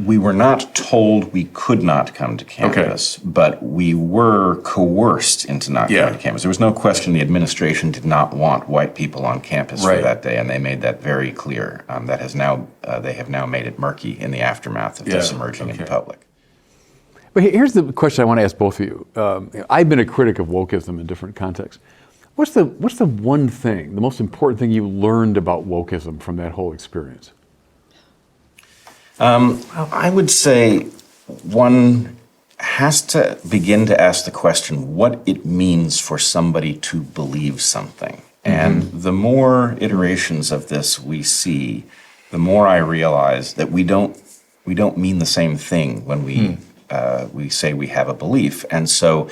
We were not told we could not come to campus, but we were coerced into not coming to campus. There was no question the administration did not want white people on campus for that day, and they made that very clear. That has now they have now made it murky in the aftermath of this emerging into public. But here's the question I want to ask both of you. I've been a critic of wokeism in different contexts. What's the one thing, the most important thing you learned about wokeism from that whole experience? I would say one has to begin to ask the question what it means for somebody to believe something. And the more iterations of this we see, the more I realize that we don't mean the same thing when we say we have a belief. And so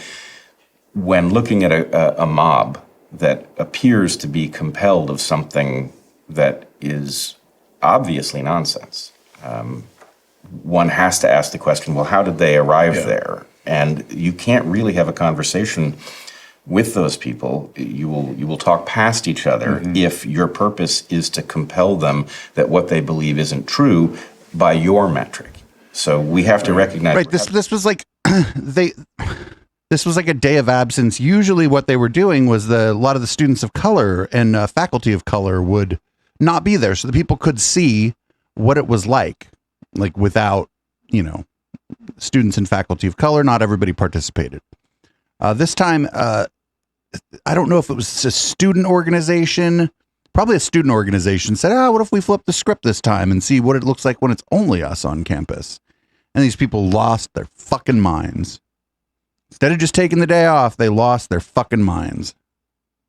when looking at a mob that appears to be compelled of something that is obviously nonsense, one has to ask the question, well, how did they arrive there? And you can't really have a conversation with those people. You will talk past each other if your purpose is to compel them that what they believe isn't true by your metric. So we have to recognize. Right. This was like this was like a day of absence. Usually, what they were doing was a lot of the students of color and faculty of color would not be there, so the people could see what it was like without, students and faculty of color. Not everybody participated. This time, I don't know if it was a student organization, probably a student organization said, what if we flip the script this time and see what it looks like when it's only us on campus? And these people lost their fucking minds. Instead of just taking the day off, they lost their fucking minds.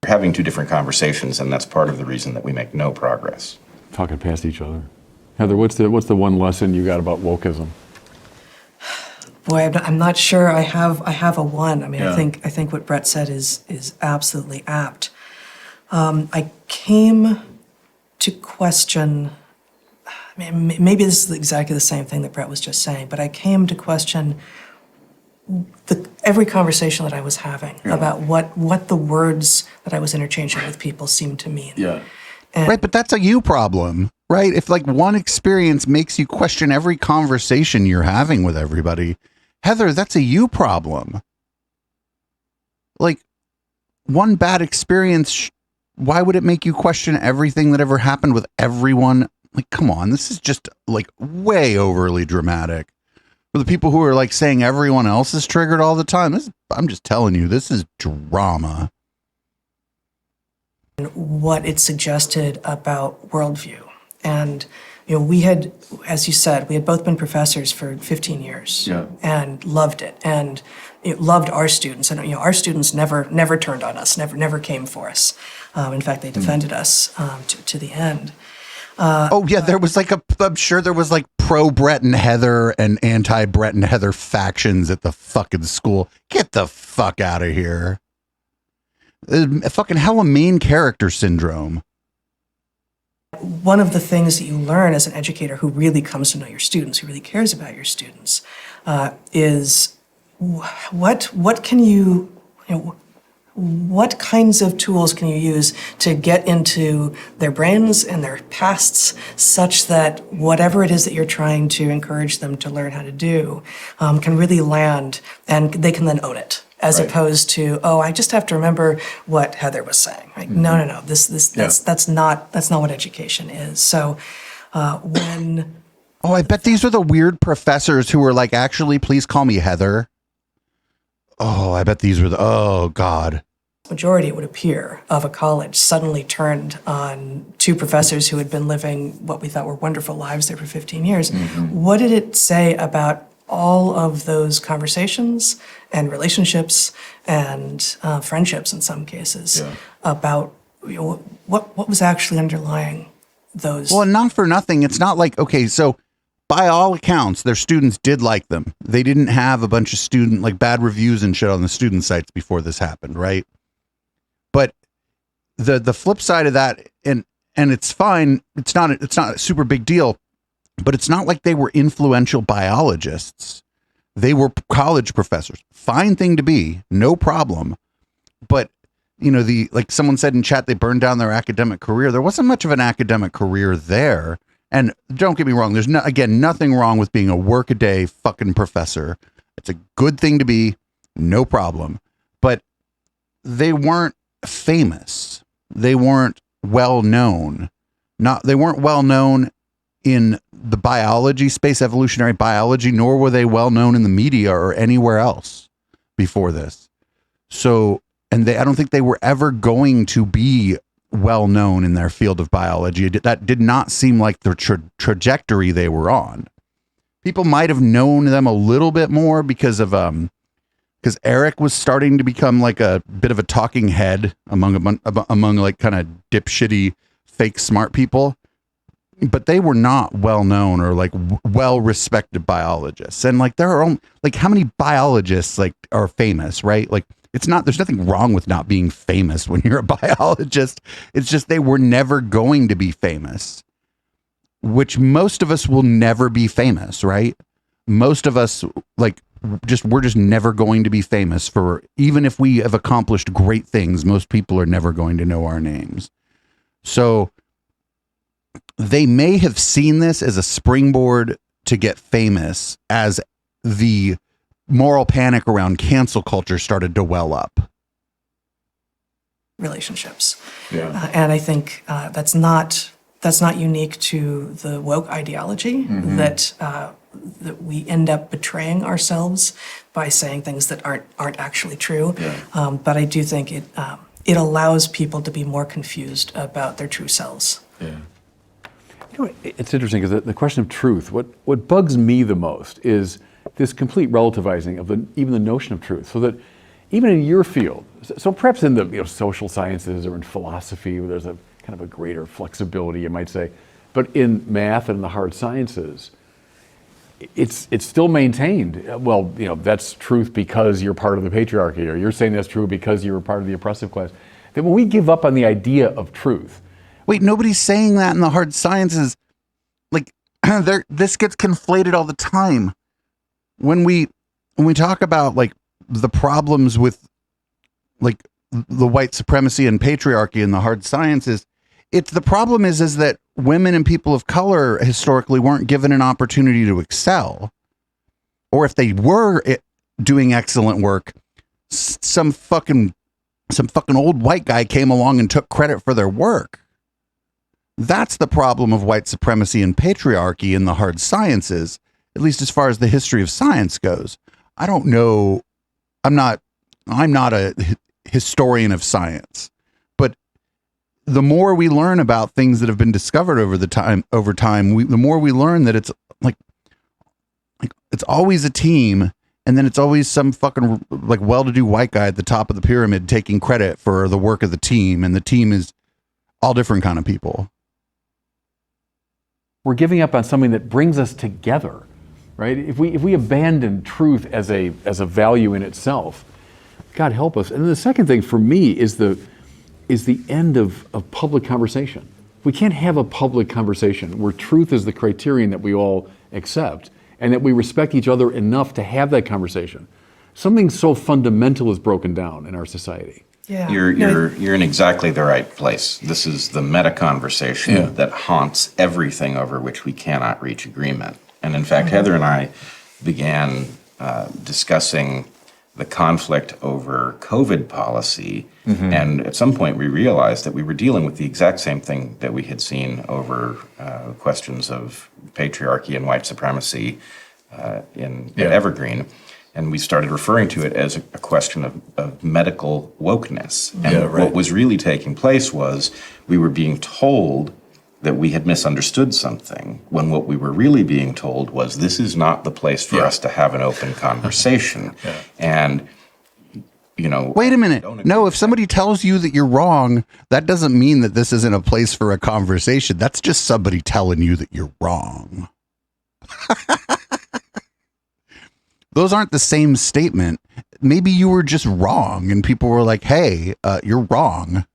We're having two different conversations, and that's part of the reason that we make no progress. Talking past each other. Heather, what's the one lesson you got about wokeism? Boy, I'm not sure I have a one. I mean, I think what Bret said is absolutely apt. I came to question, maybe this is exactly the same thing that Bret was just saying, but I came to question every conversation that I was having about what the words that I was interchanging with people seemed to mean. Right, but that's a you problem, right? If one experience makes you question every conversation you're having with everybody, Heather, that's a you problem. One bad experience, why would it make you question everything that ever happened with everyone? Come on, this is just way overly dramatic. For the people who are saying everyone else is triggered all the time, I'm just telling you, this is drama. What it suggested about worldview. And, we had, as you said, we had both been professors for 15 years and loved it. And loved our students. And, our students never turned on us, never came for us. In fact, they defended us to the end. There was I'm sure there was pro Bret and Heather and anti Bret and Heather factions at the fucking school. Get the fuck out of here. Fucking hella main character syndrome. One of the things that you learn as an educator who really comes to know your students, who really cares about your students, is what can you what kinds of tools can you use to get into their brains and their pasts such that whatever it is that you're trying to encourage them to learn how to do can really land and they can then own it, as opposed to, I just have to remember what Heather was saying. Right? No. That's not what education is. So when I bet these are the weird professors who were actually, please call me Heather. I bet these were God. Majority, it would appear, of a college suddenly turned on two professors who had been living what we thought were wonderful lives there for 15 years. What did it say about all of those conversations and relationships and friendships in some cases about what was actually underlying those? Well, not for nothing. It's not so by all accounts, their students did like them. They didn't have a bunch of bad reviews and shit on the student sites before this happened, right? But the flip side of that, and it's fine. It's not a super big deal, but it's not like they were influential biologists. They were college professors. Fine thing to be, no problem. But like someone said in chat, they burned down their academic career. There wasn't much of an academic career there. And don't get me wrong, there's nothing wrong with being a workaday fucking professor. It's a good thing to be, no problem. But they weren't famous. They weren't well known. They weren't well known in the biology space, evolutionary biology, nor were they well known in the media or anywhere else before this. So, and I don't think they were ever going to be well known in their field of biology. That did not seem like the trajectory they were on. People might have known them a little bit more because Eric was starting to become like a bit of a talking head among like kind of dipshitty, fake smart people. But they were not well known or like well respected biologists. And like there are only, like, how many biologists like are famous, right? Like there's nothing wrong with not being famous when you're a biologist. It's just they were never going to be famous, which most of us will never be famous, right? Most of us we're just never going to be famous even if we have accomplished great things. Most people are never going to know our names. So they may have seen this as a springboard to get famous as the moral panic around cancel culture started to well up. Relationships. Yeah. And I think that's not unique to the woke ideology, that we end up betraying ourselves by saying things that aren't actually true. Yeah. But I do think it allows people to be more confused about their true selves. Yeah. You know, it's interesting because the question of truth, what bugs me the most is this complete relativizing of even the notion of truth. So that even in your field, so perhaps in the social sciences or in philosophy, where there's a kind of a greater flexibility, you might say, but in math and the hard sciences, it's still maintained. Well, that's truth because you're part of the patriarchy, or you're saying that's true because you were part of the oppressive class. That when we give up on the idea of truth. Wait, nobody's saying that in the hard sciences. Like, this gets conflated all the time. When we talk about like the problems with like the white supremacy and patriarchy in the hard sciences, the problem is that women and people of color historically weren't given an opportunity to excel. Or if they were doing excellent work, some fucking old white guy came along and took credit for their work. That's the problem of white supremacy and patriarchy in the hard sciences, at least as far as the history of science goes. I don't know. I'm not a historian of science, but the more we learn about things that have been discovered over time, the more we learn that it's like it's always a team, and then it's always some fucking like well-to-do white guy at the top of the pyramid taking credit for the work of the team, and the team is all different kind of people. We're giving up on something that brings us together, right? If we abandon truth as a value in itself, God help us. And then the second thing for me is the end of public conversation. We can't have a public conversation where truth is the criterion that we all accept and that we respect each other enough to have that conversation. Something so fundamental is broken down in our society. Yeah. You're in exactly the right place. This is the meta conversation that haunts everything over which we cannot reach agreement. And in fact, Heather and I began discussing the conflict over COVID policy. And at some point we realized that we were dealing with the exact same thing that we had seen over questions of patriarchy and white supremacy at Evergreen. And we started referring to it as a question of medical wokeness. And what was really taking place was we were being told that we had misunderstood something, when what we were really being told was this is not the place for us to have an open conversation. And, wait a minute. No, if somebody tells you that you're wrong, that doesn't mean that this isn't a place for a conversation. That's just somebody telling you that you're wrong. Those aren't the same statement. Maybe you were just wrong and people were like, hey, you're wrong.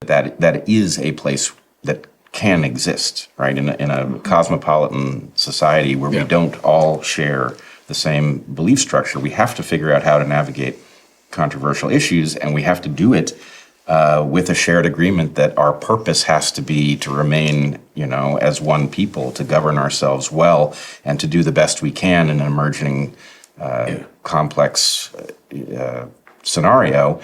That is a place that can exist, right? In a cosmopolitan society where we don't all share the same belief structure, we have to figure out how to navigate controversial issues, and we have to do it with a shared agreement that our purpose has to be to remain, as one people, to govern ourselves well, and to do the best we can in an emerging complex scenario.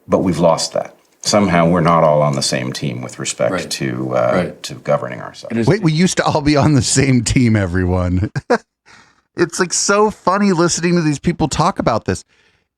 But we've lost that. Somehow we're not all on the same team with respect to governing ourselves. Wait, we used to all be on the same team, everyone. It's like so funny listening to these people talk about this.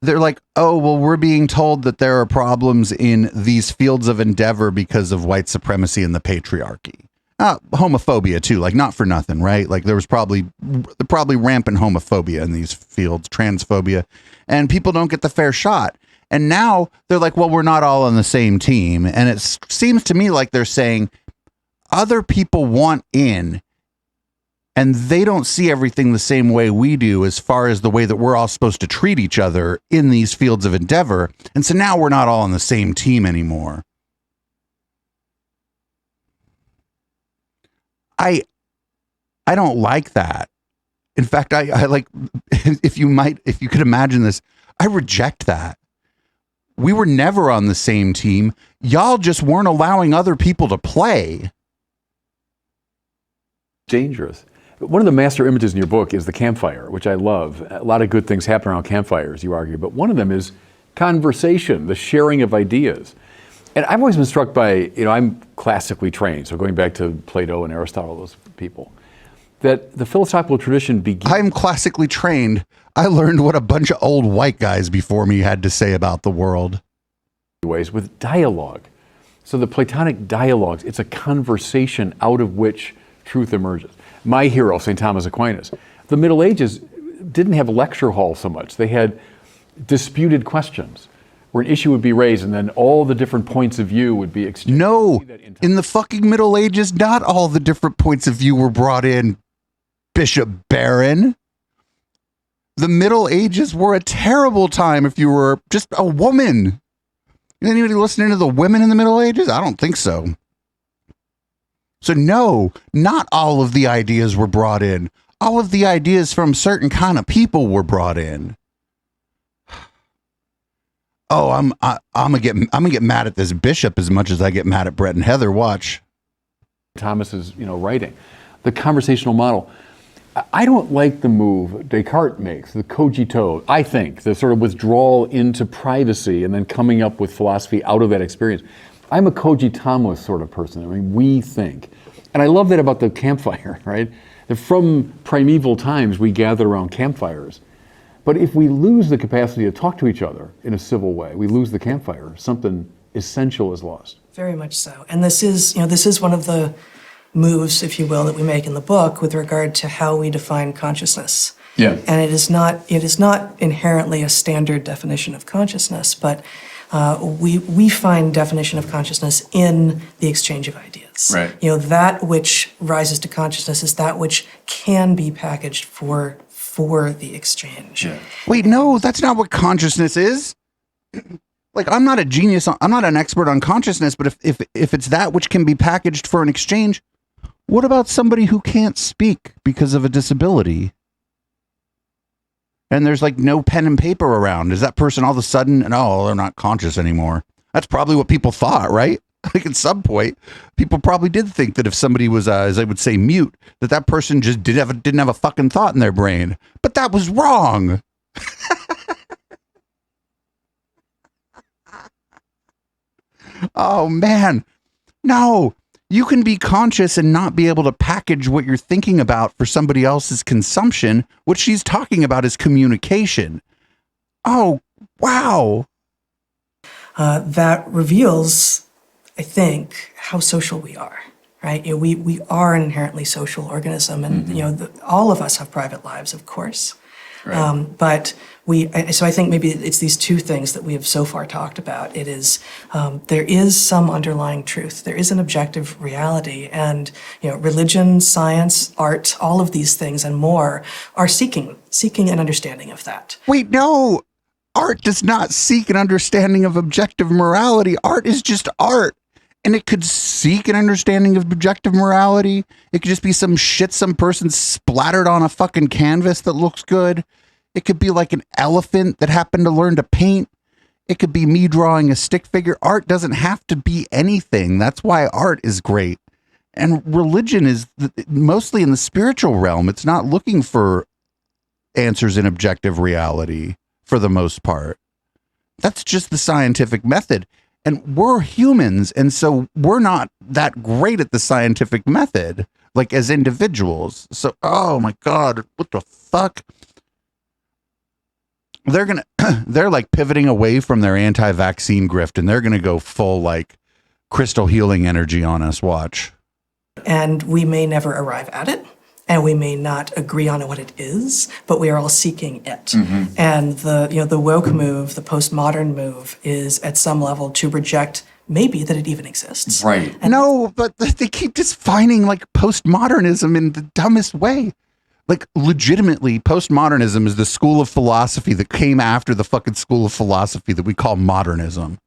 They're like, oh, well, we're being told that there are problems in these fields of endeavor because of white supremacy and the patriarchy. Homophobia, too, like not for nothing, right? Like there was probably rampant homophobia in these fields, transphobia, and people don't get the fair shot. And now they're like, well, we're not all on the same team. And it seems to me like they're saying other people want in and they don't see everything the same way we do as far as the way that we're all supposed to treat each other in these fields of endeavor. And so now we're not all on the same team anymore. I don't like that. In fact, I like, if you could imagine this, I reject that. We were never on the same team. Y'all just weren't allowing other people to play. Dangerous. One of the master images in your book is the campfire, which I love. A lot of good things happen around campfires, you argue, but one of them is conversation, the sharing of ideas. And I've always been struck by, I'm classically trained, so going back to Plato and Aristotle, those people, that the philosophical tradition begins... I'm classically trained. I learned what a bunch of old white guys before me had to say about the world. ...ways with dialogue. So the Platonic dialogues, it's a conversation out of which truth emerges. My hero, St. Thomas Aquinas. The Middle Ages didn't have a lecture hall so much. They had disputed questions where an issue would be raised and then all the different points of view would be exchanged. No, in the fucking Middle Ages, not all the different points of view were brought in, Bishop Barron. The Middle Ages were a terrible time if you were just a woman. Anybody listening to the women in the Middle Ages? I don't think so. So no, not all of the ideas were brought in. All of the ideas from certain kind of people were brought in. Oh, I'm gonna get mad at this bishop as much as I get mad at Bret and Heather. Watch. Thomas's, writing, the conversational model. I don't like the move Descartes makes, the cogito. I think the sort of withdrawal into privacy and then coming up with philosophy out of that experience. I'm a cogitamus sort of person. I mean, we think. And I love that about the campfire, right? That from primeval times, we gather around campfires. But if we lose the capacity to talk to each other in a civil way, we lose the campfire, something essential is lost. Very much so. And this is one of the moves, if you will, that we make in the book with regard to how we define consciousness. Yeah. And it is not inherently a standard definition of consciousness, but we find definition of consciousness in the exchange of ideas. Right. That which rises to consciousness is that which can be packaged for the exchange. Yeah. Wait, no, that's not what consciousness is. Like, I'm not a genius. I'm not an expert on consciousness, but if it's that which can be packaged for an exchange, what about somebody who can't speak because of a disability? And there's like no pen and paper around. Is that person all of a sudden, no, they're not conscious anymore? That's probably what people thought, right? Like at some point, people probably did think that if somebody was, as I would say, mute, that person just didn't have a fucking thought in their brain. But that was wrong. Oh, man. No, you can be conscious and not be able to package what you're thinking about for somebody else's consumption. What she's talking about is communication. Oh, wow. That reveals, I think, how social we are, right? We are an inherently social organism, and all of us have private lives, of course. Right. But so I think maybe it's these two things that we have so far talked about. It is there is some underlying truth. There is an objective reality, and religion, science, art, all of these things and more are seeking an understanding of that. Wait, no. Art does not seek an understanding of objective morality. Art is just art. And it could seek an understanding of objective morality. It could just be some shit some person splattered on a fucking canvas that looks good. It could be like an elephant that happened to learn to paint. It could be me drawing a stick figure. Art doesn't have to be anything. That's why art is great. And religion is mostly in the spiritual realm. It's not looking for answers in objective reality for the most part. That's just the scientific method. And we're humans, and so we're not that great at the scientific method, like as individuals. So, oh my God, what the fuck? They're like pivoting away from their anti-vaccine grift, and they're gonna go full like crystal healing energy on us. Watch. And we may never arrive at it, and we may not agree on what it is, but we are all seeking it. And the woke move, the postmodern move, is at some level to reject maybe that it even exists. Right. No, but they keep defining like postmodernism in the dumbest way. Like legitimately, postmodernism is the school of philosophy that came after the fucking school of philosophy that we call modernism.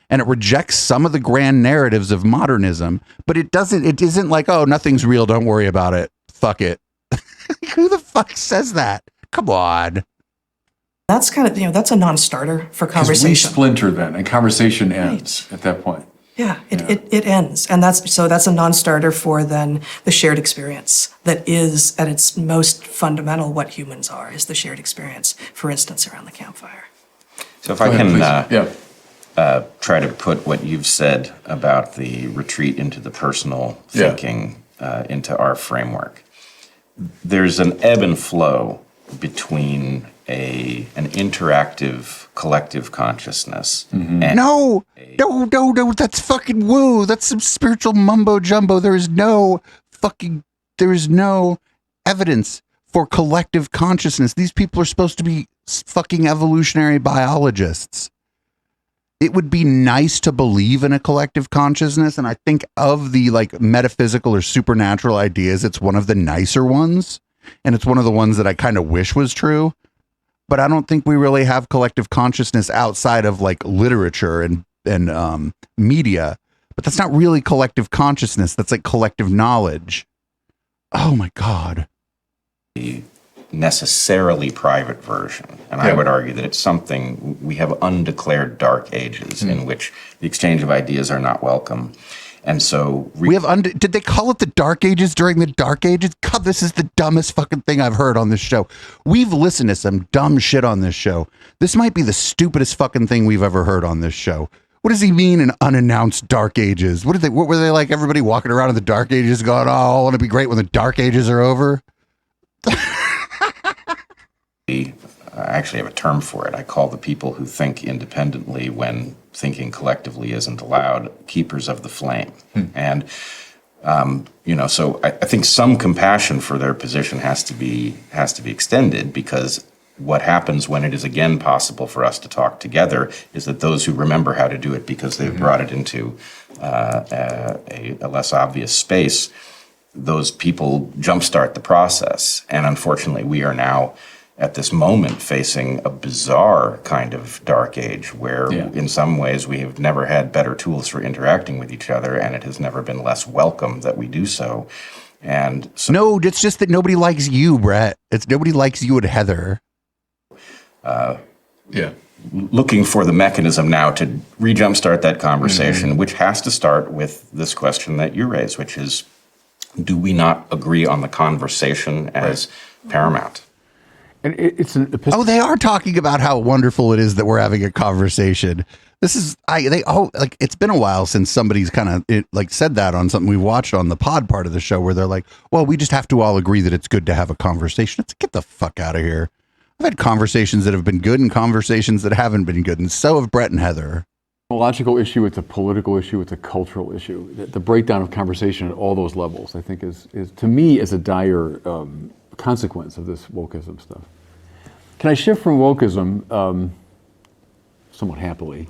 And it rejects some of the grand narratives of modernism, but it isn't like, oh, nothing's real, don't worry about it. Fuck it. Who the fuck says that? Come on. That's kind of, that's a non-starter for Because we conversation. splinter then, and conversation ends at that point. Yeah, it ends. And that's a non-starter for then the shared experience that is at its most fundamental what humans are, is the shared experience, for instance, around the campfire. So if I can Yeah. try to put what you've said about the retreat into the personal thinking into our framework. There's an ebb and flow between an interactive collective consciousness and No, that's fucking woo. That's some spiritual mumbo jumbo. There is no evidence for collective consciousness. These people are supposed to be fucking evolutionary biologists. It would be nice to believe in a collective consciousness, and I think of the like metaphysical or supernatural ideas, it's one of the nicer ones, and it's one of the ones that I kind of wish was true. But I don't think we really have collective consciousness outside of like literature and media. But that's not really collective consciousness. That's like collective knowledge. Oh my God. necessarily private version. And I would argue that it's something, we have undeclared dark ages in which the exchange of ideas are not welcome. And so we have did they call it the Dark Ages during the Dark Ages? God, this is the dumbest fucking thing I've heard on this show. We've listened to some dumb shit on this show. This might be the stupidest fucking thing we've ever heard on this show. What does he mean in unannounced Dark Ages? What were they like, everybody walking around in the Dark Ages going, oh, won't it be great when the Dark Ages are over? I actually have a term for it. I call the people who think independently when thinking collectively isn't allowed keepers of the flame. And, so I think some compassion for their position has to be extended, because what happens when it is again possible for us to talk together is that those who remember how to do it because they've brought it into a less obvious space, those people jumpstart the process. And unfortunately, we are now at this moment facing a bizarre kind of dark age where in some ways we have never had better tools for interacting with each other, and it has never been less welcome that we do so. And so, no, it's just that nobody likes you, Bret. It's nobody likes you and Heather. Looking for the mechanism now to re-jumpstart that conversation, which has to start with this question that you raised, which is, do we not agree on the conversation as paramount? And it's an They are talking about how wonderful it is that we're having a conversation. This is it's been a while since somebody's kind of said that on something we watched on the pod part of the show, where they're like, well, we just have to all agree that it's good to have a conversation. It's get the fuck out of here. I've had conversations that have been good and conversations that haven't been good, and so have Bret and Heather. a logical issue, it's a political issue, it's a cultural issue. The breakdown of conversation at all those levels, I think, is to me, is a dire consequence of this wokeism stuff. Can I shift from wokeism, somewhat happily,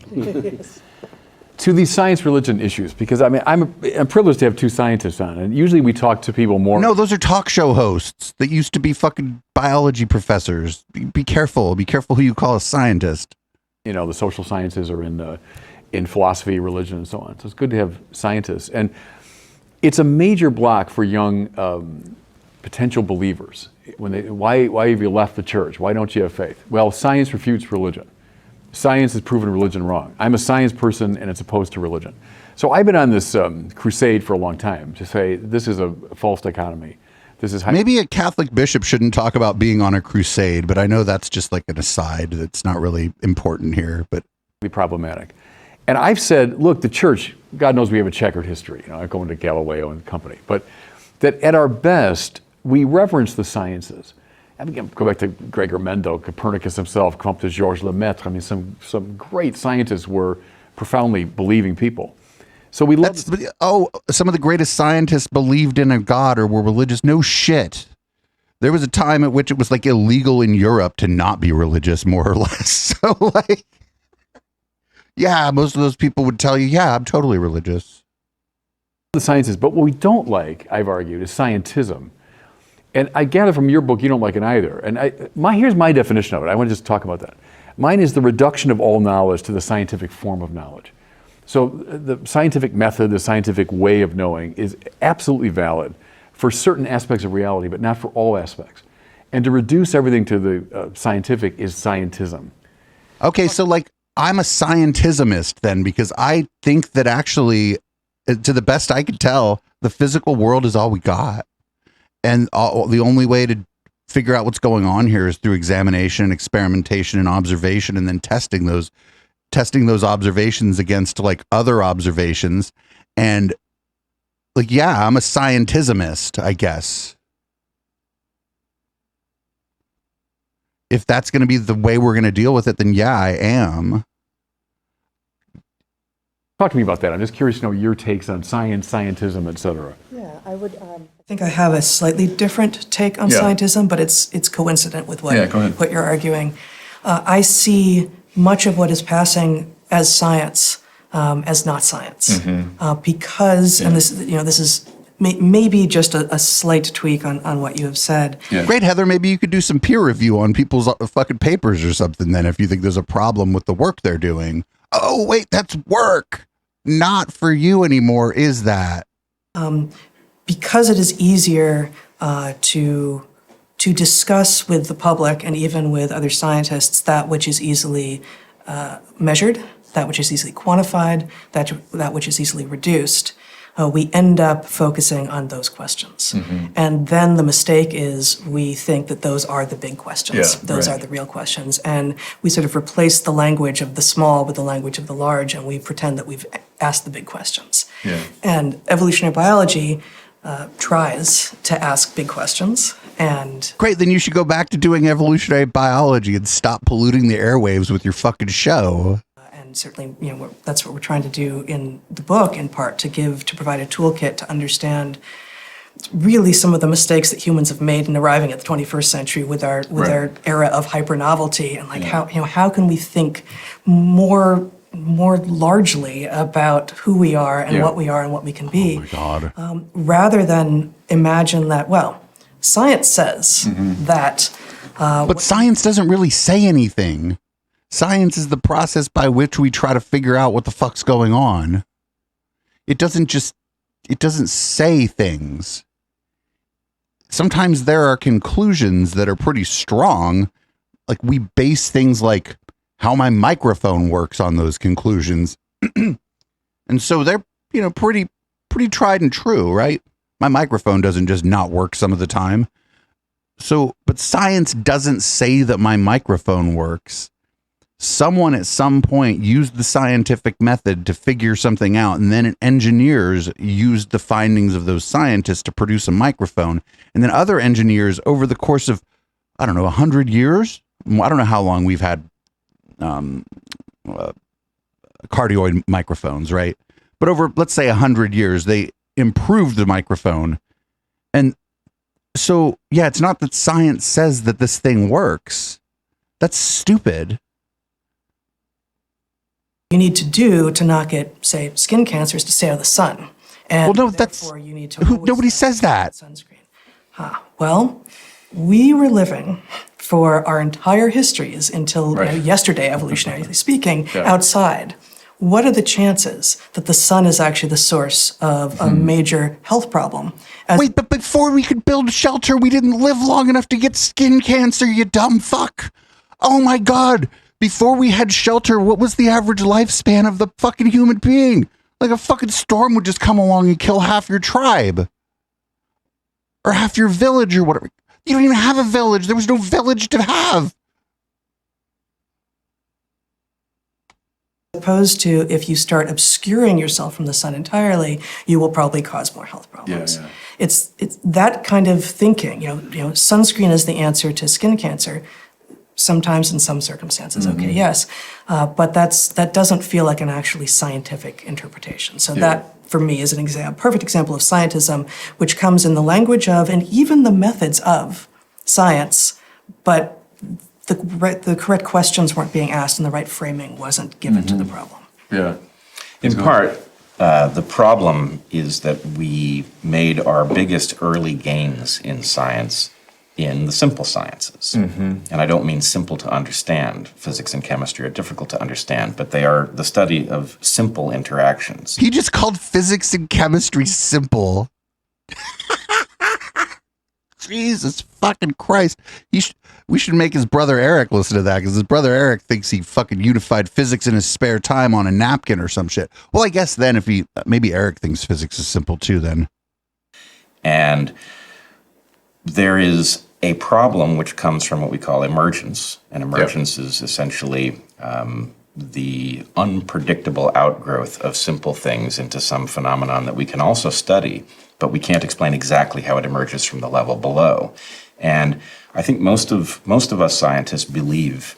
to these science-religion issues? Because I mean, I'm privileged to have two scientists on, and usually we talk to people more. No, those are talk show hosts that used to be fucking biology professors. Be careful who you call a scientist. You know, the social sciences are in philosophy, religion, and so on. So it's good to have scientists, and it's a major block for young potential believers. Why have you left the church? Why don't you have faith? Well, science refutes religion. science has proven religion wrong. I'm a science person, and it's opposed to religion. So I've been on this crusade for a long time to say this is a false dichotomy. This is maybe a Catholic bishop shouldn't talk about being on a crusade, but I know that's just like an aside that's not really important here. But problematic. And I've said, look, the church, God knows we have a checkered history. I go into Galileo and company, but that at our best, we reverence the sciences. And again, go back to Gregor Mendel, Copernicus himself, Comte de Georges Lemaitre. I mean, some great scientists were profoundly believing people. So we love. Some of the greatest scientists believed in a god or were religious. No shit. There was a time at which it was like illegal in Europe to not be religious, more or less. So like, yeah, most of those people would tell you, yeah, I'm totally religious. The sciences, but what we don't like, I've argued, is scientism. And I gather from your book you don't like it either. And here's my definition of it. I want to just talk about that. Mine is the reduction of all knowledge to the scientific form of knowledge. So the scientific method, the scientific way of knowing is absolutely valid for certain aspects of reality, but not for all aspects. And to reduce everything to the scientific is scientism. Okay, so like I'm a scientismist then, because I think that actually, to the best I could tell, the physical world is all we got. And the only way to figure out what's going on here is through examination, experimentation, and observation, and then testing those observations against like other observations. And like, yeah, I'm a scientismist, I guess. If that's going to be the way we're going to deal with it, then yeah, I am. Talk to me about that. I'm just curious to know your takes on science, scientism, et cetera. Yeah, I would. I think I have a slightly different take on scientism, but it's coincident with what you're arguing. I see much of what is passing as science as not science, because, and this is maybe just a slight tweak on what you have said. Yeah. Great, Heather. Maybe you could do some peer review on people's fucking papers or something. Then, if you think there's a problem with the work they're doing. Oh wait, that's work. Not for you anymore, is that? Because it is easier to discuss with the public and even with other scientists that which is easily measured, that which is easily quantified, that which is easily reduced, we end up focusing on those questions. And then the mistake is we think that those are the big questions. Those are the real questions. And we sort of replace the language of the small with the language of the large, and we pretend that we've asked the big questions. And evolutionary biology tries to ask big questions. And great, then you should go back to doing evolutionary biology and stop polluting the airwaves with your fucking show. And certainly, that's what we're trying to do in the book, in part, to provide a toolkit to understand really some of the mistakes that humans have made in arriving at the 21st century with our era of hyper novelty, and like how can we think more largely about who we are and what we are and what we can be, rather than imagine that, well, science says that. But science doesn't really say anything. Science is the process by which we try to figure out what the fuck's going on. It doesn't say things. Sometimes there are conclusions that are pretty strong. Like we base things like how my microphone works on those conclusions. And so they're, pretty tried and true, right? My microphone doesn't just not work some of the time. So, but science doesn't say that my microphone works. Someone at some point used the scientific method to figure something out, and then engineers used the findings of those scientists to produce a microphone. And then other engineers over the course of, 100 years? I don't know how long we've had cardioid microphones, right? But over, let's say 100 years, they improved the microphone. And so, yeah, it's not that science says that this thing works. That's stupid. You need to do to not get, say, skin cancers to stay out of the sun. And well, no, you need to nobody says that. Sunscreen. Well, we were living for our entire histories until yesterday, evolutionarily speaking, outside. What are the chances that the sun is actually the source of a major health problem? Wait, but before we could build shelter, we didn't live long enough to get skin cancer, you dumb fuck. Oh my God. Before we had shelter, what was the average lifespan of the fucking human being? Like a fucking storm would just come along and kill half your tribe. Or half your village or whatever. You don't even have a village. There was no village to have. Opposed to if you start obscuring yourself from the sun entirely, you will probably cause more health problems. Yeah. It's that kind of thinking. Sunscreen is the answer to skin cancer. Sometimes in some circumstances, okay, yes, but that doesn't feel like an actually scientific interpretation. So that, for me, is an perfect example of scientism, which comes in the language of and even the methods of science, but the correct questions weren't being asked and the right framing wasn't given to the problem. Yeah. In part, the problem is that we made our biggest early gains in science in the simple sciences. And I don't mean simple to understand. Physics and chemistry are difficult to understand, but they are the study of simple interactions. He just called physics and chemistry simple. Jesus fucking Christ. We should make his brother Eric listen to that, because his brother Eric thinks he fucking unified physics in his spare time on a napkin or some shit. Well, I guess then maybe Eric thinks physics is simple too then. And there is a problem which comes from what we call emergence. And emergence is essentially the unpredictable outgrowth of simple things into some phenomenon that we can also study, but we can't explain exactly how it emerges from the level below. And I think most of us scientists believe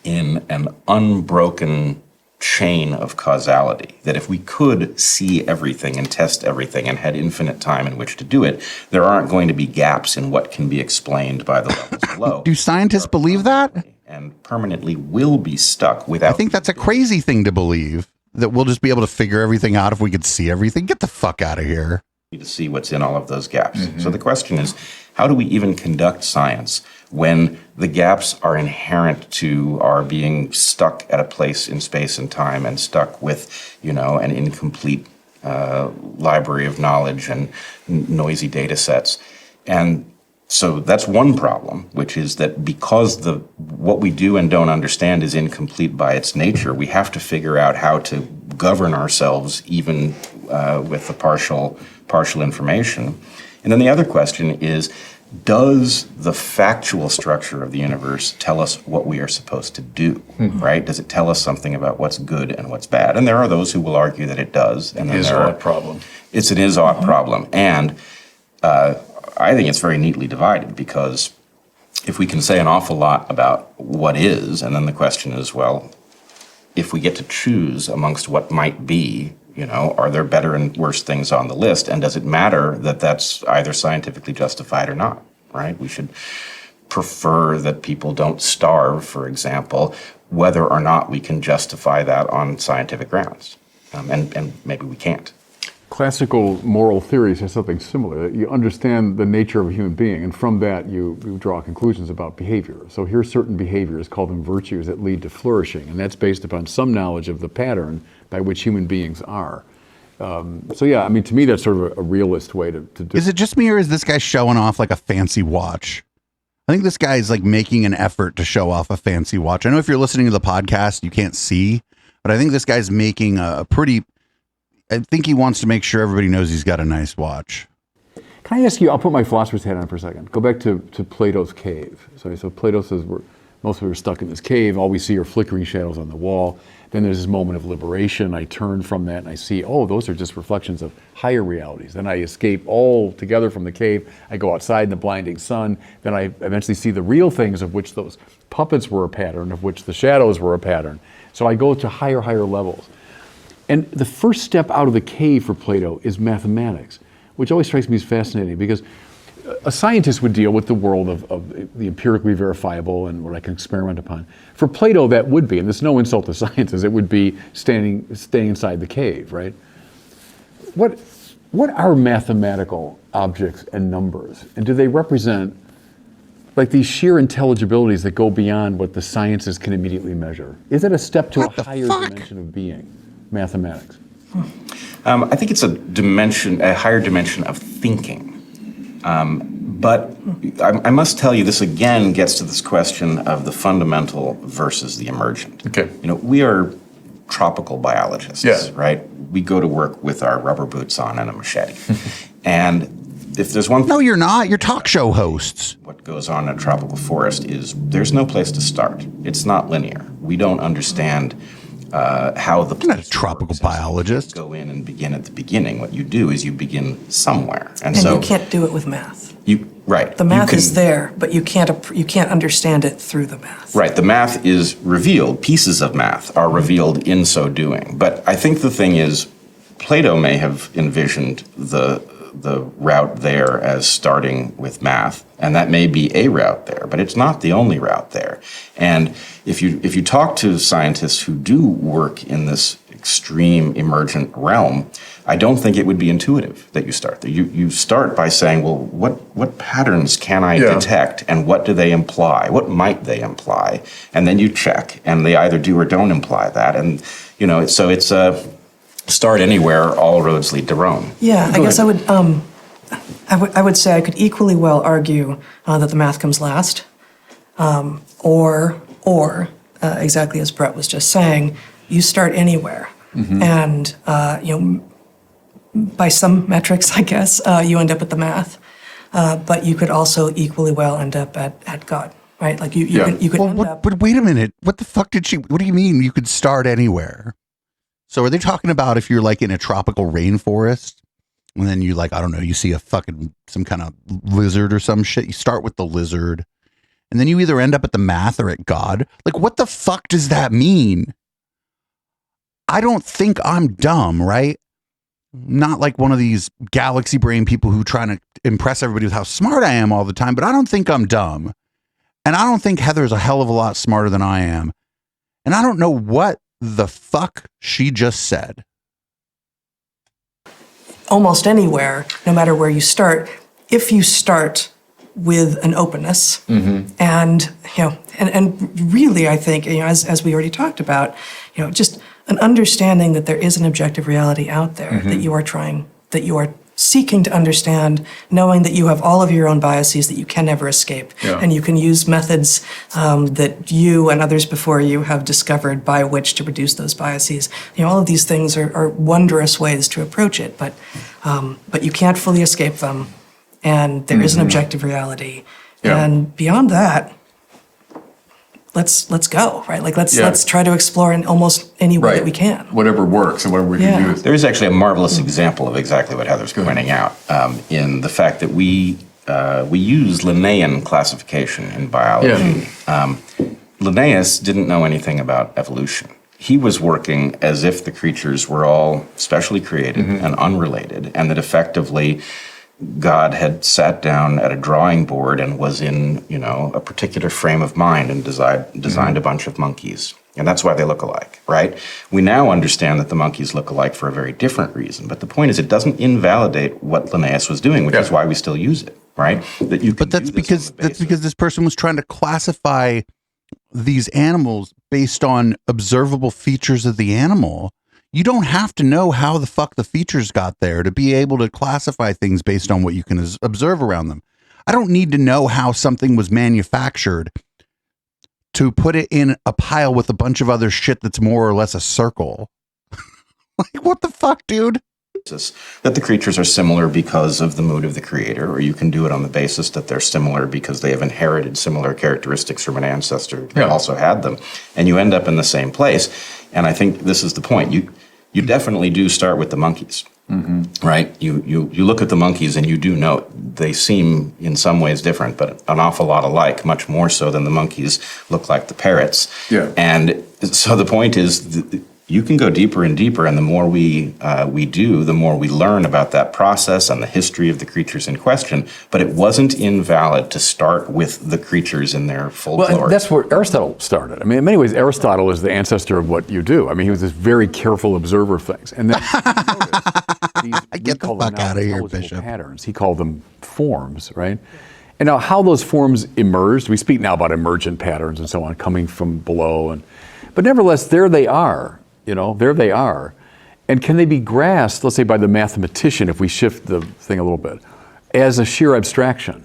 in an unbroken chain of causality, that if we could see everything and test everything and had infinite time in which to do it, there aren't going to be gaps in what can be explained by the levels below. Do scientists believe that? And permanently will be stuck without... I think that's a crazy thing to believe, that we'll just be able to figure everything out if we could see everything. Get the fuck out of here. To see what's in all of those gaps. So the question is, how do we even conduct science when the gaps are inherent to our being stuck at a place in space and time and stuck with, an incomplete library of knowledge and noisy data sets? And so that's one problem, which is that because what we do and don't understand is incomplete by its nature, we have to figure out how to govern ourselves even with the partial information. And then the other question is, does the factual structure of the universe tell us what we are supposed to do, right? Does it tell us something about what's good and what's bad? And there are those who will argue that it does. And Is-ought problem. It's an is-ought problem. And I think it's very neatly divided, because if we can say an awful lot about what is, and then the question is, well, if we get to choose amongst what might be, are there better and worse things on the list? And does it matter that that's either scientifically justified or not, right? We should prefer that people don't starve, for example, whether or not we can justify that on scientific grounds. And maybe we can't. Classical moral theories have something similar. You understand the nature of a human being, and from that you draw conclusions about behavior. So here's certain behaviors, call them virtues, that lead to flourishing, and that's based upon some knowledge of the pattern by which human beings are. So yeah, to me that's sort of a realist way to do. Is it just me, or is this guy showing off like a fancy watch? I think this guy is like making an effort to show off a fancy watch. I know if you're listening to the podcast, you can't see, but I think this guy's making I think he wants to make sure everybody knows he's got a nice watch. Can I ask you, I'll put my philosopher's hat on for a second. Go back to Plato's cave. So Plato says most of us are stuck in this cave. All we see are flickering shadows on the wall. Then there's this moment of liberation. I turn from that and I see, those are just reflections of higher realities. Then I escape altogether from the cave. I go outside in the blinding sun. Then I eventually see the real things, of which those puppets were a pattern, of which the shadows were a pattern. So I go to higher levels. And the first step out of the cave for Plato is mathematics, which always strikes me as fascinating, because a scientist would deal with the world of the empirically verifiable and what I can experiment upon. For Plato, that would be, and there's no insult to scientists, it would be staying inside the cave, right? What are mathematical objects and numbers? And do they represent like these sheer intelligibilities that go beyond what the sciences can immediately measure? Is it a step to a higher dimension of being? Mathematics. I think it's a higher dimension of thinking. But I must tell you, this again gets to this question of the fundamental versus the emergent. Okay. We are tropical biologists, Yeah. right? We go to work with our rubber boots on and a machete. And if there's one thing, No, you're not. You're talk show hosts. what goes on in a tropical forest is there's no place to start. It's not linear. We don't understand how the You're not a place tropical works. And so you biologist. go in and begin at the beginning. What you do is you begin somewhere, And so you can't do it with math. right. The you math can- is there, but you can't understand it through the math. Right, the math is revealed. Pieces of math are revealed in so doing. But I think the thing is, Plato may have envisioned the route there as starting with math, and that may be a route there, but it's not the only route there. And if you talk to scientists who do work in this extreme emergent realm, I don't think it would be intuitive that you start there. You start by saying, well, what patterns can I detect, and what do they imply? What might they imply? And then you check, and they either do or don't imply that. And so it's a start anywhere, all roads lead to Rome. Yeah, I guess I would say I could equally well argue that the math comes last, or exactly as Bret was just saying, you start anywhere, and by some metrics, I guess, you end up at the math, but you could also equally well end up at God, right? Like you could end up. But wait a minute. What the fuck did she? What do you mean you could start anywhere? So are they talking about if you're like in a tropical rainforest and then you like, I don't know, you see some kind of lizard or some shit, you start with the lizard and then you either end up at the math or at God? Like, what the fuck does that mean? I don't think I'm dumb, right? Not like one of these galaxy brain people who trying to impress everybody with how smart I am all the time, but I don't think I'm dumb. And I don't think Heather's a hell of a lot smarter than I am. And I don't know what the fuck she just said. Almost anywhere, no matter where you start, if you start with an openness, and really, I think as we already talked about, just an understanding that there is an objective reality out there that you are seeking to understand, knowing that you have all of your own biases that you can never escape, and you can use methods that you and others before you have discovered by which to reduce those biases. All of these things are wondrous ways to approach it, but you can't fully escape them, and there is an objective reality, and beyond that, let's go, right? Like let's try to explore in almost any way that we can. Whatever works and whatever we can use. There is actually a marvelous example of exactly what Heather's pointing out in the fact that we use Linnaean classification in biology. Linnaeus didn't know anything about evolution. He was working as if the creatures were all specially created and unrelated, and that effectively God had sat down at a drawing board and was in, a particular frame of mind and designed a bunch of monkeys. And that's why they look alike, right? We now understand that the monkeys look alike for a very different reason. But the point is, it doesn't invalidate what Linnaeus was doing, which is why we still use it, right? That you can But that's do this on the because this person was trying to classify these animals based on observable features of the animal. You don't have to know how the fuck the features got there to be able to classify things based on what you can observe around them. I don't need to know how something was manufactured to put it in a pile with a bunch of other shit that's more or less a circle. Like, what the fuck, dude? that the creatures are similar because of the mood of the creator, or you can do it on the basis that they're similar because they have inherited similar characteristics from an ancestor who also had them, and you end up in the same place. And I think this is the point. You definitely do start with the monkeys, right? You look at the monkeys and you do note they seem in some ways different, but an awful lot alike, much more so than the monkeys look like the parrots. Yeah. And so the point is, you can go deeper and deeper, and the more we do, the more we learn about that process and the history of the creatures in question. But it wasn't invalid to start with the creatures in their full glory. Well, that's where Aristotle started. I mean, in many ways, Aristotle is the ancestor of what you do. I mean, he was this very careful observer of things. And then Get the fuck out of here, Bishop. Patterns. He called them forms, right? And now how those forms emerged, we speak now about emergent patterns and so on, coming from below. But nevertheless, there they are. There they are. And can they be grasped, let's say by the mathematician, if we shift the thing a little bit, as a sheer abstraction?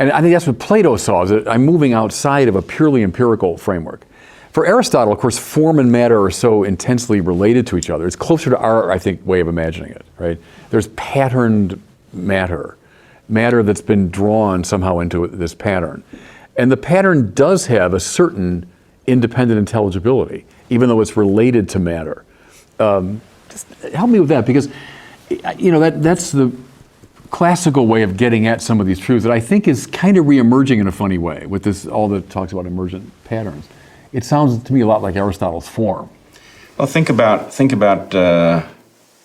And I think that's what Plato saw, is that I'm moving outside of a purely empirical framework. For Aristotle, of course, form and matter are so intensely related to each other. It's closer to our, I think, way of imagining it, right? There's patterned matter that's been drawn somehow into this pattern. And the pattern does have a certain independent intelligibility, even though it's related to matter. Just help me with that, because that's the classical way of getting at some of these truths that I think is kind of re-emerging in a funny way with this, all that talks about emergent patterns. It sounds to me a lot like Aristotle's form. Well, think about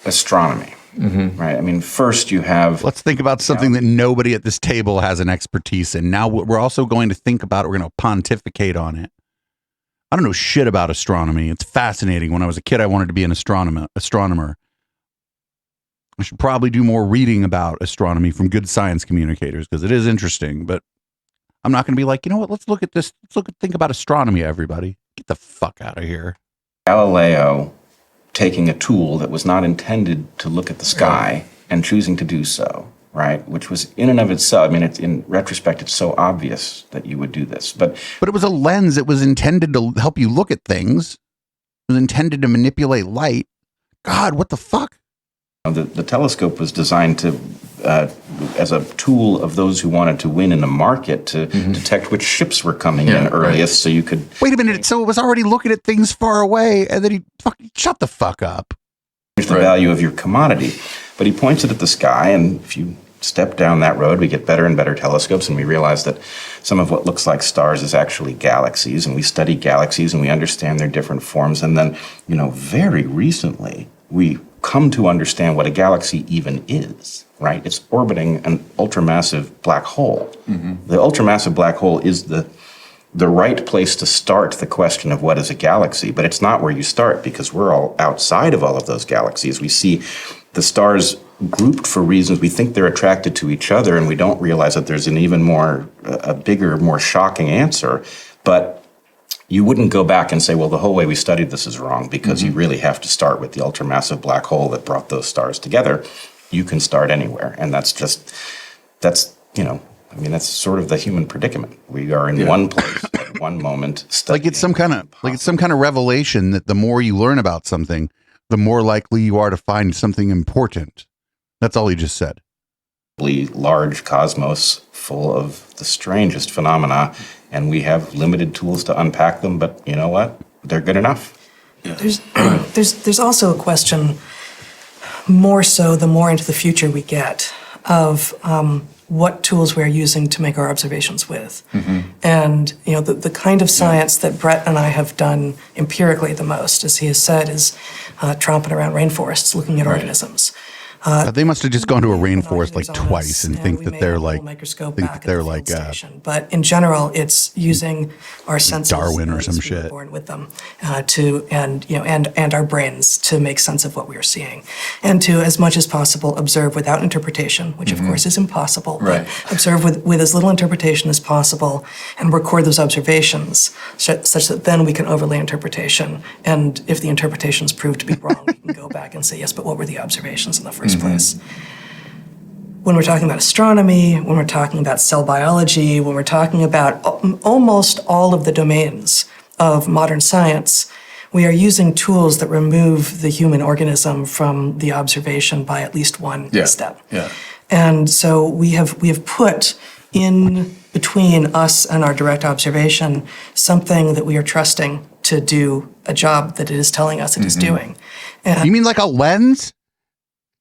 astronomy, right? I mean, first you have... Let's think about something that nobody at this table has an expertise in. Now we're also going to think about it. We're going to pontificate on it. I don't know shit about astronomy. It's fascinating. When I was a kid, I wanted to be an astronomer. I should probably do more reading about astronomy from good science communicators, because it is interesting, but I'm not going to be like, you know what, let's look at this. Think about astronomy, everybody. Get the fuck out of here. Galileo taking a tool that was not intended to look at the sky and choosing to do so, right? Which was in and of itself, I mean, in retrospect, it's so obvious that you would do this. But it was a lens. It was intended to help you look at things. It was intended to manipulate light. God, what the fuck? The telescope was designed to, as a tool of those who wanted to win in the market, to detect which ships were coming in earliest, so you could... Wait a minute, so it was already looking at things far away, and then he fucking shut the fuck up. Change the value of your commodity. But he points it at the sky, and if you step down that road, we get better and better telescopes, and we realize that some of what looks like stars is actually galaxies, and we study galaxies, and we understand their different forms, and then, very recently, we come to understand what a galaxy even is, right? It's orbiting an ultramassive black hole. The ultramassive black hole is the right place to start the question of what is a galaxy, but it's not where you start, because we're all outside of all of those galaxies. We see the stars grouped for reasons we think they're attracted to each other, and we don't realize that there's an even more, a bigger, more shocking answer. But you wouldn't go back and say, well, the whole way we studied this is wrong, because you really have to start with the ultramassive black hole that brought those stars together. You can start anywhere. And that's sort of the human predicament. We are in one place at one moment. Like it's some kind of revelation that the more you learn about something, the more likely you are to find something important. That's all he just said. Large cosmos full of the strangest phenomena, and we have limited tools to unpack them, but you know what? They're good enough. There's also a question, more so the more into the future we get, of what tools we're using to make our observations with. And the kind of science that Bret and I have done empirically the most, as he has said, is tromping around rainforests looking at organisms. They must have just gone to a rainforest like twice and think that they're like, but in general, it's using our senses, Darwin or some shit, born with them, and our brains to make sense of what we are seeing, and to as much as possible observe without interpretation, which of course is impossible. Right. But observe with as little interpretation as possible, and record those observations such that then we can overlay interpretation. And if the interpretations prove to be wrong, we can go back and say, yes, but what were the observations in the first place? When we're talking about astronomy, when we're talking about cell biology, when we're talking about almost all of the domains of modern science, we are using tools that remove the human organism from the observation by at least one step. Yeah. And so we have put in between us and our direct observation something that we are trusting to do a job that it is telling us it is doing. And you mean like a lens?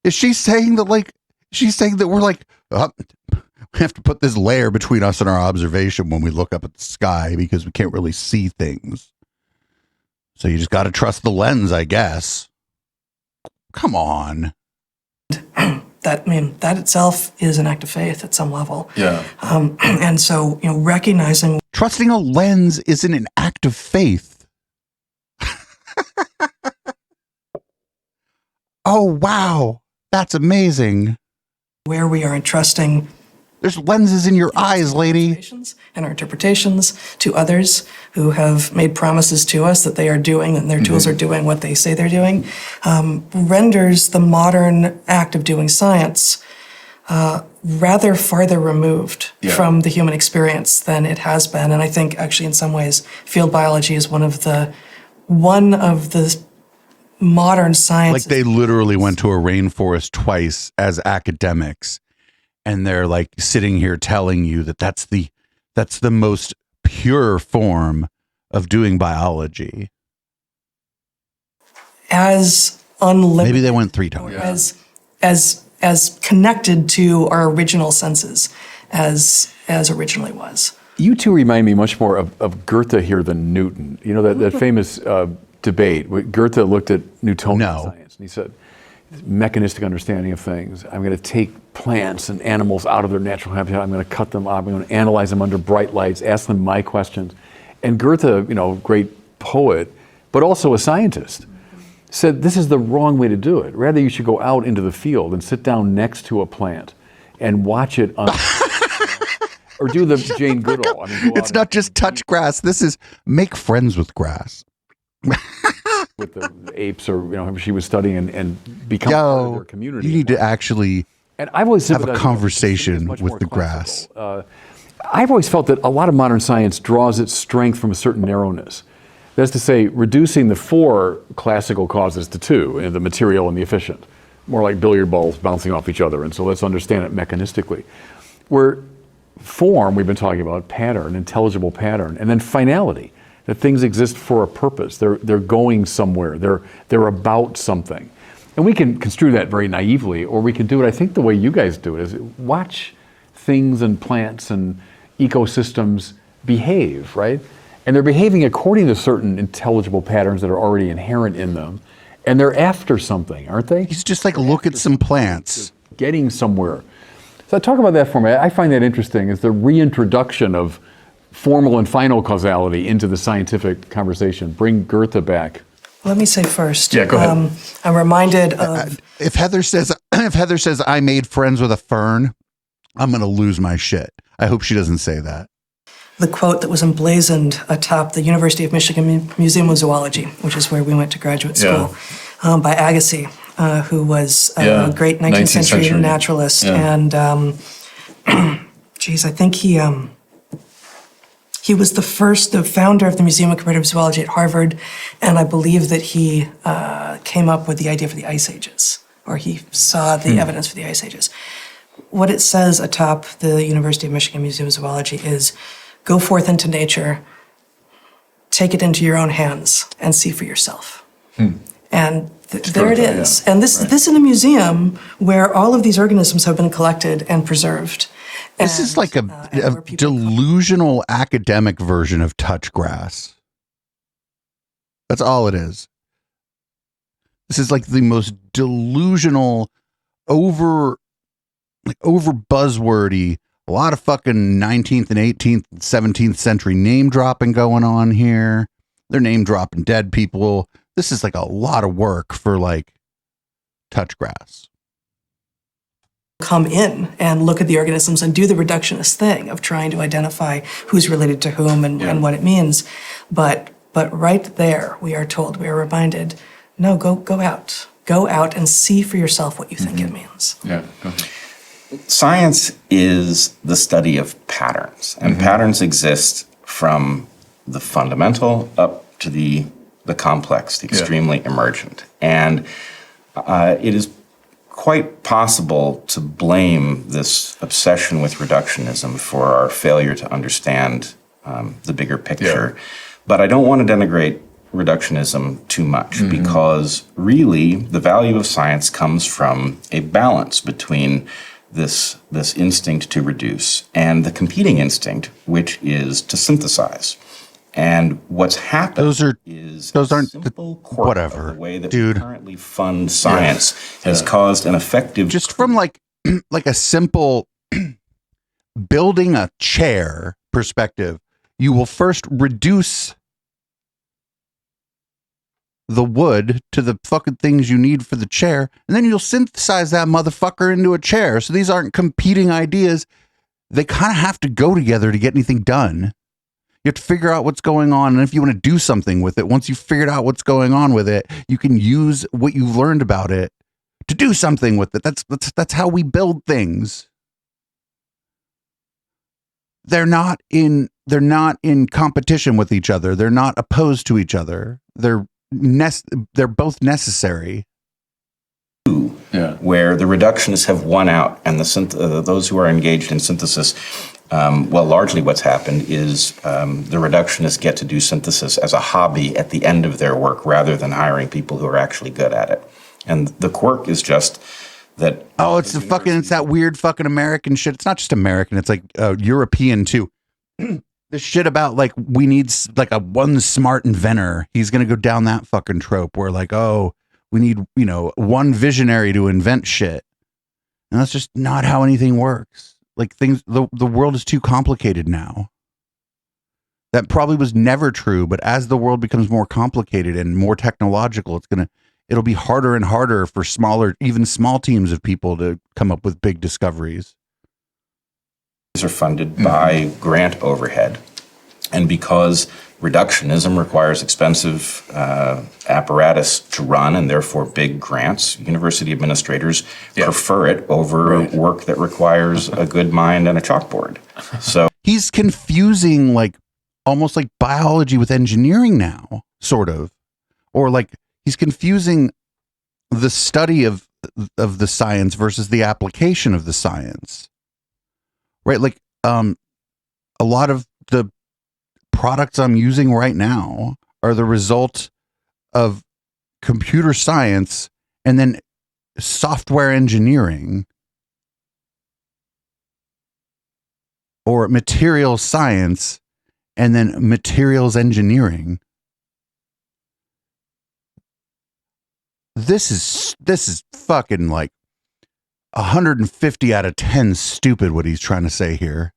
Is she saying that we're like, we have to put this layer between us and our observation when we look up at the sky because we can't really see things? So you just got to trust the lens, I guess. Come on. that itself is an act of faith at some level. Yeah. And so, recognizing trusting a lens isn't an act of faith. Oh, wow. That's amazing. Where we are entrusting. There's lenses in your eyes, lady. And our interpretations to others who have made promises to us that they are doing and their tools are doing what they say they're doing, renders the modern act of doing science rather farther removed from the human experience than it has been. And I think actually in some ways field biology is one of the modern sciences. Like they literally went to a rainforest twice as academics, and they're like sitting here telling you that that's the most pure form of doing biology. As unlimited. Maybe they went 3 times. As connected to our original senses as originally was. You two remind me much more of Goethe here than Newton. You know, that famous debate. Goethe looked at Newtonian science and he said, mechanistic understanding of things. I'm going to take plants and animals out of their natural habitat. I'm going to cut them up. I'm going to analyze them under bright lights, ask them my questions. And Goethe, great poet, but also a scientist, said this is the wrong way to do it. Rather, you should go out into the field and sit down next to a plant and watch it or do the Jane Goodall. I mean, it's not just touch grass. This is make friends with grass. With the apes, or she was studying and become part of their community. You need to actually and I've always have a conversation with the grass. I've always felt that a lot of modern science draws its strength from a certain narrowness. That's to say, reducing the 4 classical causes to 2, the material and the efficient, more like billiard balls bouncing off each other. And so let's understand it mechanistically. Where form, we've been talking about, pattern, intelligible pattern, and then finality, that things exist for a purpose. They're going somewhere. They're about something. And we can construe that very naively, or we can do it, I think the way you guys do it, is watch things and plants and ecosystems behave, right? And they're behaving according to certain intelligible patterns that are already inherent in them. And they're after something, aren't they? He's just like, look at some plants. Getting somewhere. So talk about that for me. I find that interesting, is the reintroduction of formal and final causality into the scientific conversation. Bring Goethe back. Let me say first. Yeah, go ahead. I'm reminded of... If Heather says I made friends with a fern, I'm going to lose my shit. I hope she doesn't say that. The quote that was emblazoned atop the University of Michigan Museum of Zoology, which is where we went to graduate school, by Agassiz, who was a great 19th century naturalist. Yeah. And, I think he was the founder of the Museum of Comparative Zoology at Harvard, and I believe that he came up with the idea for the ice ages, or he saw the evidence for the ice ages. What it says atop the University of Michigan Museum of Zoology is, go forth into nature, take it into your own hands, and see for yourself. And there it is. Yeah. And this in a museum where all of these organisms have been collected and preserved. This is like a delusional academic version of touch grass. That's all it is. This is like the most delusional, over buzzwordy, a lot of fucking 19th and 18th and 17th century name dropping going on here. They're name dropping dead people. This is like a lot of work for like touch grass. Come in and look at the organisms and do the reductionist thing of trying to identify who's related to whom and what it means. But right there, we are told, we are reminded, no, go out. Go out and see for yourself what you think it means. Yeah, go ahead. Science is the study of patterns, and patterns exist from the fundamental up to the complex, the extremely emergent. And it is quite possible to blame this obsession with reductionism for our failure to understand the bigger picture. But I don't want to denigrate reductionism too much, because really the value of science comes from a balance between this instinct to reduce and the competing instinct, which is to synthesize. And what's happened those aren't simple quirk of the way that we currently fund science has caused an effective... Just from like a simple building a chair perspective, you will first reduce the wood to the fucking things you need for the chair, and then you'll synthesize that motherfucker into a chair. So these aren't competing ideas. They kind of have to go together to get anything done. You have to figure out what's going on, and if you want to do something with it, once you've figured out what's going on with it, you can use what you've learned about it to do something with it. That's how we build things. They're not in competition with each other. They're not opposed to each other. They're both necessary. Yeah. Where the reductionists have won out, and those who are engaged in synthesis, largely what's happened is the reductionists get to do synthesis as a hobby at the end of their work rather than hiring people who are actually good at it. And the quirk is just that. Oh, it's that weird fucking American shit. It's not just American. It's like European too. This shit about like we need like one smart inventor. He's gonna go down that fucking trope where like, oh, we need, one visionary to invent shit. And that's just not how anything works. Like the world is too complicated now. That probably was never true, but as the world becomes more complicated and more technological, it'll be harder and harder for even small teams of people to come up with big discoveries. These are funded by grant overhead. And because reductionism requires expensive apparatus to run and therefore big grants, university administrators prefer it over work that requires a good mind and a chalkboard. So he's confusing like almost like biology with engineering now, sort of. Or like he's confusing the study of the science versus the application of the science. Right? Like a lot of the products I'm using right now are the result of computer science and then software engineering or materials science and then materials engineering. This is fucking like 150 out of 10 stupid what he's trying to say here.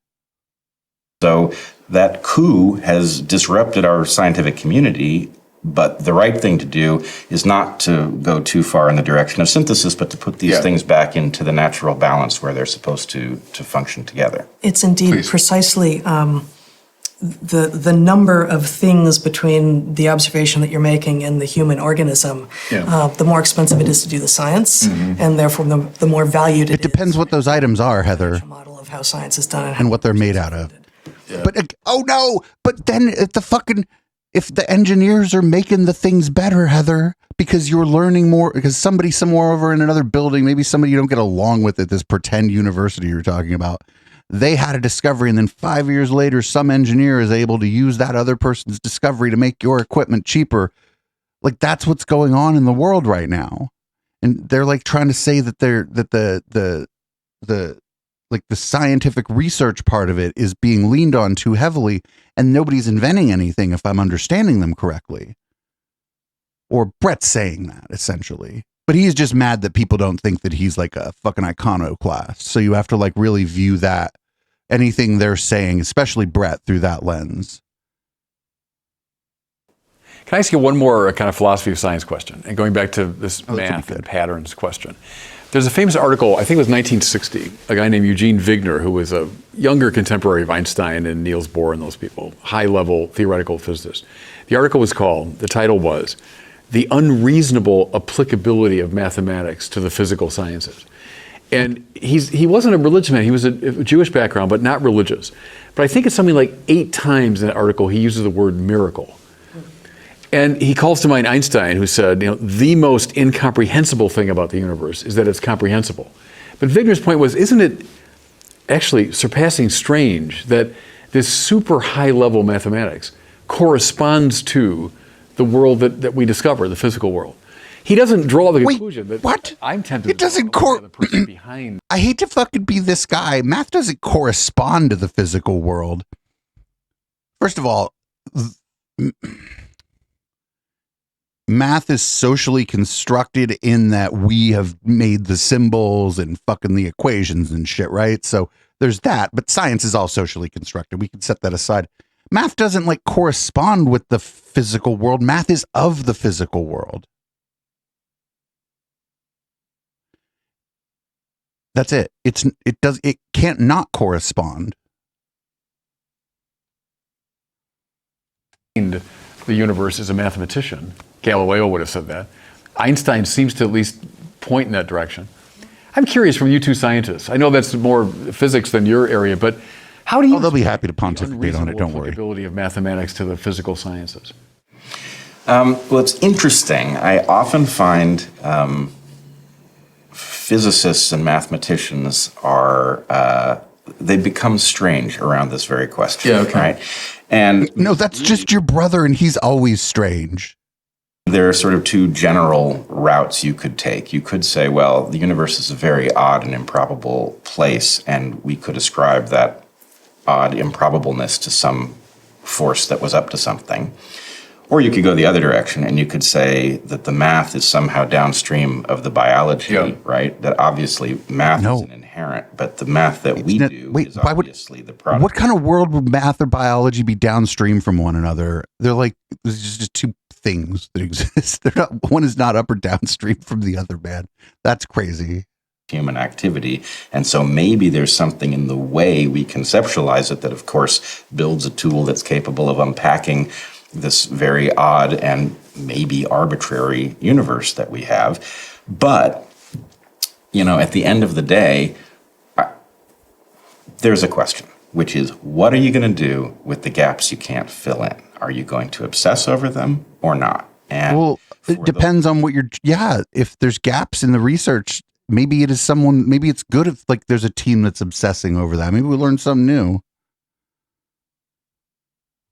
So that coup has disrupted our scientific community, but the right thing to do is not to go too far in the direction of synthesis, but to put these things back into the natural balance where they're supposed to function together. It's indeed precisely the number of things between the observation that you're making and the human organism, the more expensive it is to do the science, and therefore the more valued it depends what those items are, Heather. Model of how science is done and what they're made out of. Yeah. But but then if the engineers are making the things better, Heather, because you're learning more, because somebody somewhere over in another building, maybe somebody you don't get along with at this pretend university you're talking about, they had a discovery, and then 5 years later, some engineer is able to use that other person's discovery to make your equipment cheaper. Like that's what's going on in the world right now, and they're like trying to say that the scientific research part of it is being leaned on too heavily, and nobody's inventing anything, if I'm understanding them correctly. Or Bret's saying that, essentially. But he's just mad that people don't think that he's like a fucking iconoclast. So you have to like really view that, anything they're saying, especially Bret, through that lens. Can I ask you one more kind of philosophy of science question? And going back to this math and patterns question. There's a famous article, I think it was 1960, a guy named Eugene Wigner, who was a younger contemporary of Einstein and Niels Bohr and those people, high-level theoretical physicist. The article was called, the title was, The Unreasonable Applicability of Mathematics to the Physical Sciences. And he wasn't a religious man, he was a Jewish background, but not religious. But I think it's something like 8 times in that article he uses the word miracle. And he calls to mind Einstein, who said, the most incomprehensible thing about the universe is that it's comprehensible. But Wigner's point was, isn't it actually surpassing strange that this super high-level mathematics corresponds to the world that we discover, the physical world? He doesn't draw the conclusion that what? I'm tempted it doesn't the person behind. I hate to fucking be this guy. Math doesn't correspond to the physical world. First of all, math is socially constructed in that we have made the symbols and fucking the equations and shit, right? So there's that, but science is all socially constructed. We can set that aside. Math doesn't like correspond with the physical world. Math is of the physical world. That's it. It can't not correspond. The universe is a mathematician. Galileo would have said that. Einstein seems to at least point in that direction. I'm curious from you two scientists. I know that's more physics than your area, but how do you? Oh, they'll be happy to pontificate on it. Don't worry. Applicability of mathematics to the physical sciences. Well, it's interesting. I often find physicists and mathematicians they become strange around this very question. Yeah, okay. Right? And No, that's just your brother, and he's always strange. there are sort of two general routes you could take. You could say, well, the universe is a very odd and improbable place, and we could ascribe that odd improbableness to some force that was up to something. Or you could go the other direction, and you could say that the math is somehow downstream of the biology, Yeah. right? That obviously math No. isn't inherent, but the math that we do is why would- obviously the product. What kind of world would math or biology be downstream from one another? They're like, there's just two things that exist. They're not, one is not up or downstream from the other, man. That's crazy. Human activity. And so maybe there's something in the way we conceptualize it that, of course, builds a tool that's capable of unpacking this very odd and maybe arbitrary universe that we have. But, at the end of the day, there's a question, which is, what are you going to do with the gaps you can't fill in? Are you going to obsess over them or not? And Well, it depends on what if there's gaps in the research, maybe it is maybe it's good if like there's a team that's obsessing over that. Maybe we learn something new.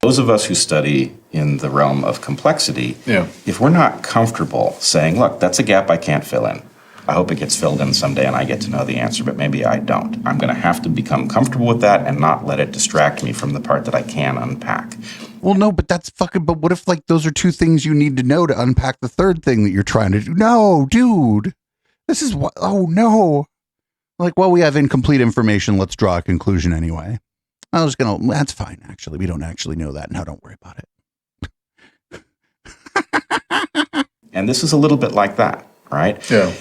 Those of us who study in the realm of complexity, Yeah. if we're not comfortable saying, look, that's a gap I can't fill in. I hope it gets filled in someday and I get to know the answer, but maybe I don't. I'm going to have to become comfortable with that and not let it distract me from the part that I can unpack. Well, no, but but what if like those are two things you need to know to unpack the third thing that you're trying to do? No, dude, this is what, oh no. Like, well, we have incomplete information. Let's draw a conclusion anyway. That's fine. Actually, we don't actually know that. Now don't worry about it. And this is a little bit like that, right? Yeah.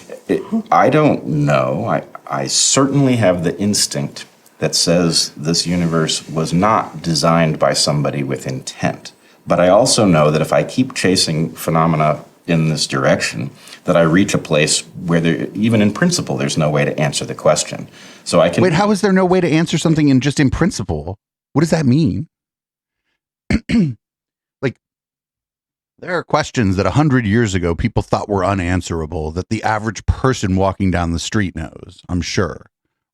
I don't know. I certainly have the instinct that says this universe was not designed by somebody with intent. But I also know that if I keep chasing phenomena in this direction, that I reach a place where even in principle, there's no way to answer the question. So I can... Wait, how is there no way to answer something in principle? What does that mean? Like, there are questions that 100 years ago people thought were unanswerable that the average person walking down the street knows, I'm sure.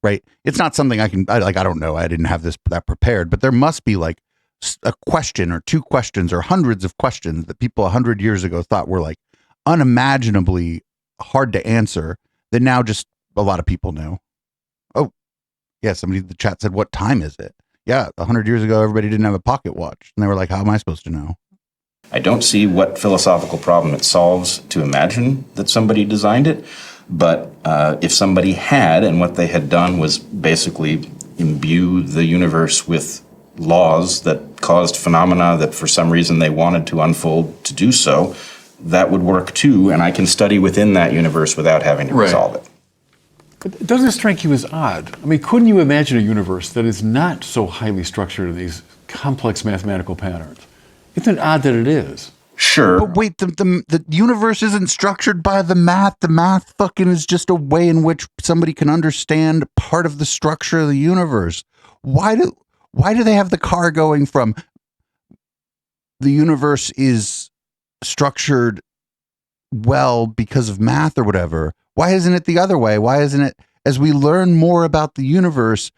Right? It's not something I don't know. I didn't have that prepared, but there must be like a question or two questions or hundreds of questions that people 100 years ago thought were like unimaginably hard to answer that now just a lot of people know. Oh, yeah. Somebody in the chat said, what time is it? Yeah. 100 years ago, everybody didn't have a pocket watch. And they were like, how am I supposed to know? I don't see what philosophical problem it solves to imagine that somebody designed it. But if somebody had, and what they had done was basically imbue the universe with laws that caused phenomena that for some reason they wanted to unfold to do so, that would work too. And I can study within that universe without having to resolve it. But doesn't it strike you as odd? I mean, couldn't you imagine a universe that is not so highly structured in these complex mathematical patterns? Isn't it odd that it is? Sure. But wait, the universe isn't structured by the math. The math fucking is just a way in which somebody can understand part of the structure of the universe. Why do they have the car going from the universe is structured well because of math or whatever? Why isn't it the other way? Why isn't it, as we learn more about the universe,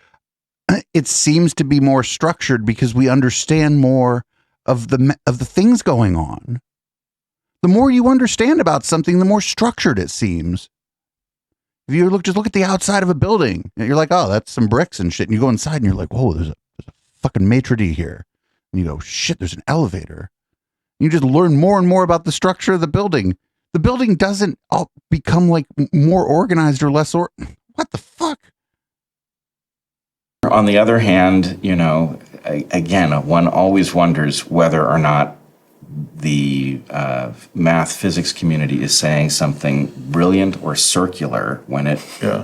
it seems to be more structured because we understand more of the things going on. The more you understand about something, the more structured it seems. If you just look at the outside of a building, and you're like, oh, that's some bricks and shit. And you go inside and you're like, whoa, there's a fucking maitre d' here. And you go, shit, there's an elevator. You just learn more and more about the structure of the building. The building doesn't become like more organized or less what the fuck? On the other hand, again, one always wonders whether or not the math physics community is saying something brilliant or circular when it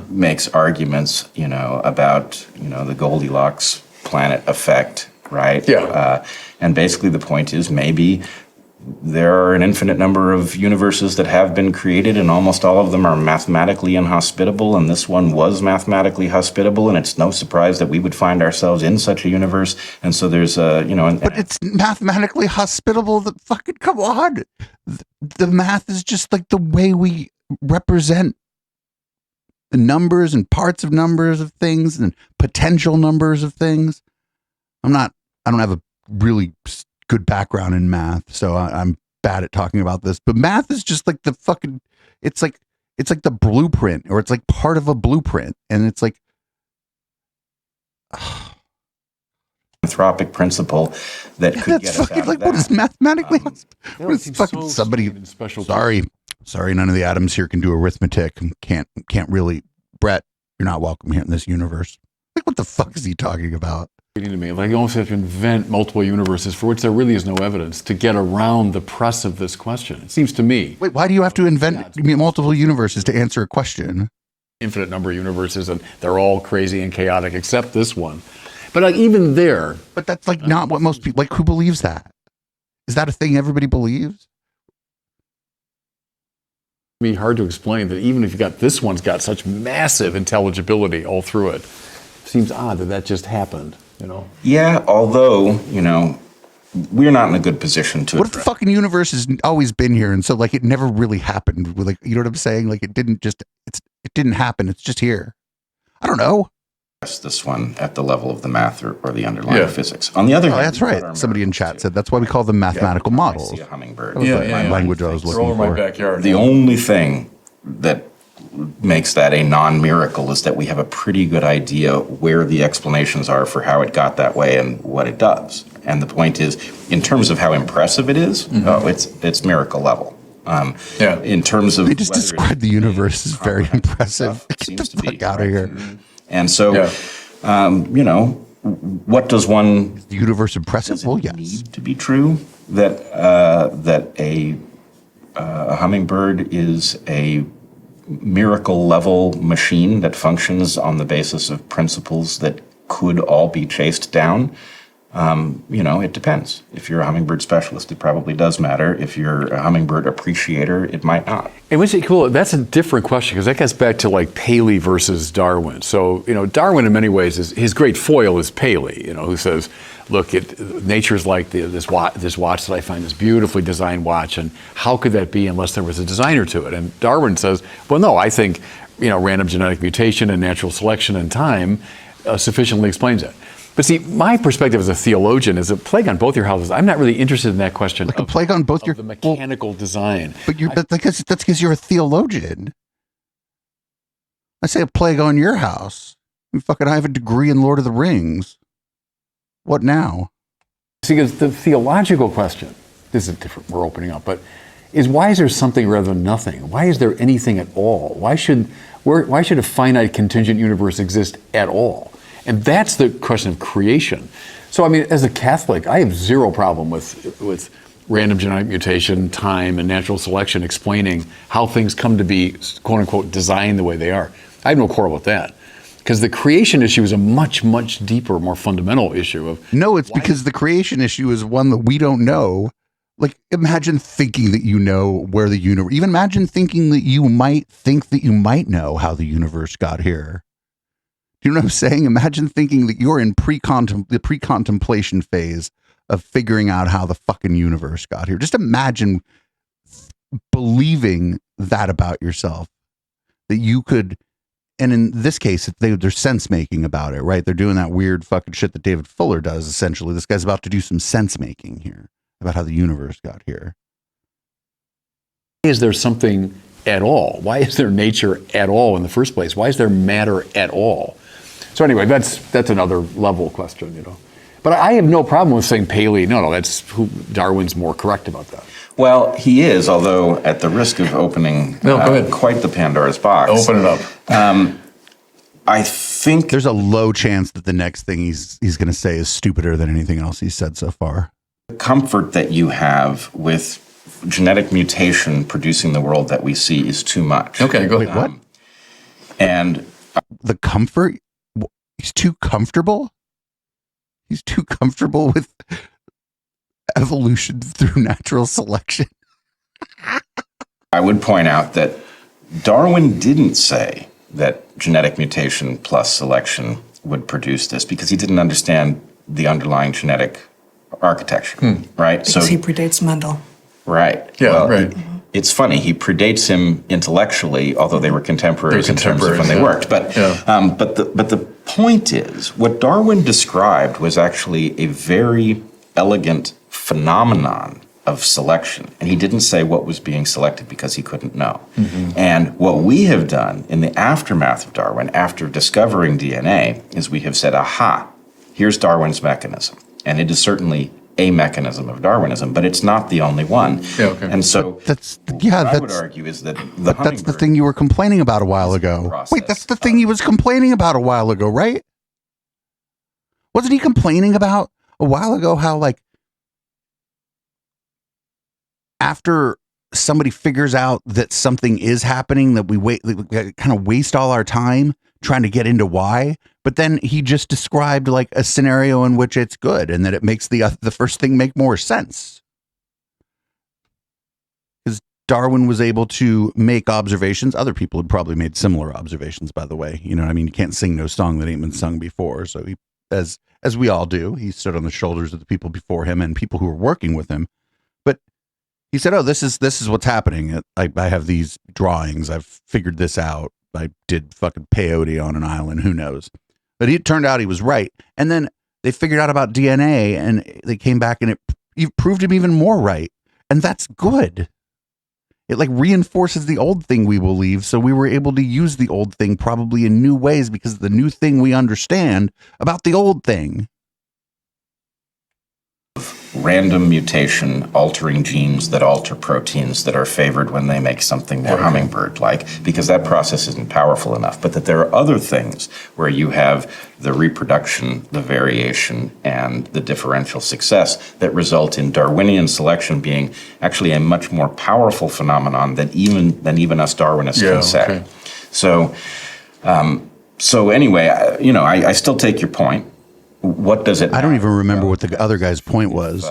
makes arguments, about, the Goldilocks planet effect, right? Yeah. And basically the point is maybe there are an infinite number of universes that have been created, and almost all of them are mathematically inhospitable, and this one was mathematically hospitable, and it's no surprise that we would find ourselves in such a universe. And so there's but it's mathematically hospitable. Fucking come on. The math is just like the way we represent the numbers and parts of numbers of things and potential numbers of things. I don't have a really good background in math, so I'm bad at talking about this, but math is just like the fucking, it's like the blueprint, or it's like part of a blueprint, and it's like anthropic principle that could get us out like of that. what is mathematically what is fucking somebody special. sorry, none of the atoms here can do arithmetic and can't really. Bret, you're not welcome here in this universe. Like, what the fuck is he talking about? To me, like you almost have to invent multiple universes for which there really is no evidence to get around the press of this question. It seems to me. Wait, why do you have to invent multiple universes to answer a question? Infinite number of universes, and they're all crazy and chaotic except this one. But like even there. But that's like not what most people, like who believes that? Is that a thing everybody believes? Me hard to explain that even if you got this one's got such massive intelligibility all through it. Seems odd that just happened, you know? Yeah, although, we're not in a good position to. What if the fucking universe has always been here, and so like it never really happened? Like, you know what I'm saying? Like it didn't happen. It's just here. I don't know. This one at the level of the math or the underlying physics. On the other hand, that's right. Somebody in chat said that's why we call them mathematical models. I see a hummingbird. Language I was looking for. My backyard. The only thing that makes that a non-miracle is that we have a pretty good idea where the explanations are for how it got that way and what it does. And the point is, in terms of how impressive it is, it's miracle level. In terms of they just described the universe as very impressive. Get the fuck out of here. And so, what does one the universe impressive? Well, yes. Need to be true that a hummingbird is a miracle level machine that functions on the basis of principles that could all be chased down. It depends. If you're a hummingbird specialist, it probably does matter. If you're a hummingbird appreciator, it might not. And what's cool, that's a different question, because that gets back to like Paley versus Darwin. So, Darwin in many ways, his great foil is Paley, who says, look, nature's like this watch that I find, this beautifully designed watch, and how could that be unless there was a designer to it? And Darwin says, well, no, I think, random genetic mutation and natural selection and time sufficiently explains it. But see, my perspective as a theologian is a plague on both your houses. I'm not really interested in that question. Like a plague on both the mechanical design. But that's because you're a theologian. I say a plague on your house. I have a degree in Lord of the Rings. What now? See, because the theological question, this is different, we're opening up, but is why is there something rather than nothing? Why is there anything at all? Why should a finite contingent universe exist at all? And that's the question of creation. So, as a Catholic, I have zero problem with random genetic mutation, time, and natural selection explaining how things come to be, quote unquote, designed the way they are. I have no quarrel with that. Because the creation issue is a much, much deeper, more fundamental issue of... No, it's because the creation issue is one that we don't know. Like, imagine thinking that you know where the universe... Even imagine thinking that you might think that you might know how the universe got here. Do you know what I'm saying? Imagine thinking that you're in the pre-contemplation phase of figuring out how the fucking universe got here. Just imagine believing that about yourself. That you could... And in this case, they're sense-making about it, right? They're doing that weird fucking shit that David Fuller does, essentially. This guy's about to do some sense-making here about how the universe got here. Is there something at all? Why is there nature at all in the first place? Why is there matter at all? So anyway, that's another level question, But I have no problem with saying Paley. No, that's who Darwin's more correct about that. Well, he is, although at the risk of opening quite the Pandora's box. Open it up. I think there's a low chance that the next thing he's going to say is stupider than anything else he's said so far. The comfort that you have with genetic mutation producing the world that we see is too much. Okay, go ahead. What? And the comfort? He's too comfortable? He's too comfortable with... evolution through natural selection. I would point out that Darwin didn't say that genetic mutation plus selection would produce this because he didn't understand the underlying genetic architecture, right? Because he predates Mendel. Right. Yeah, well, right. It's funny, he predates him intellectually, although they were contemporaries in terms of when they worked. But the point is, what Darwin described was actually a very elegant phenomenon of selection. And he didn't say what was being selected because he couldn't know. And what we have done in the aftermath of Darwin, after discovering DNA, is we have said, aha, here's Darwin's mechanism. And it is certainly a mechanism of Darwinism, but it's not the only one. Yeah, okay. And so I would argue is that that's the thing you were complaining about a while ago. Wait, that's the thing he was complaining about a while ago, right? Wasn't he complaining about a while ago how, like, after somebody figures out that something is happening, that we kind of waste all our time trying to get into why, but then he just described like a scenario in which it's good and that it makes the first thing make more sense. Because Darwin was able to make observations. Other people had probably made similar observations, by the way. You know what I mean? You can't sing no song that ain't been sung before. So he, as we all do, he stood on the shoulders of the people before him and people who were working with him. But he said, oh, this is what's happening. I have these drawings. I've figured this out. I did fucking peyote on an island. Who knows? But it turned out he was right. And then they figured out about DNA and they came back and it proved him even more right. And that's good. It like reinforces the old thing we believe. So we were able to use the old thing probably in new ways because of the new thing we understand about the old thing. Random mutation altering genes that alter proteins that are favored when they make something more hummingbird-like, because that process isn't powerful enough. But that there are other things where you have the reproduction, the variation, and the differential success that result in Darwinian selection being actually a much more powerful phenomenon than even us Darwinists can say. So anyway, I still take your point. What does it matter? I don't even remember what the other guy's point was.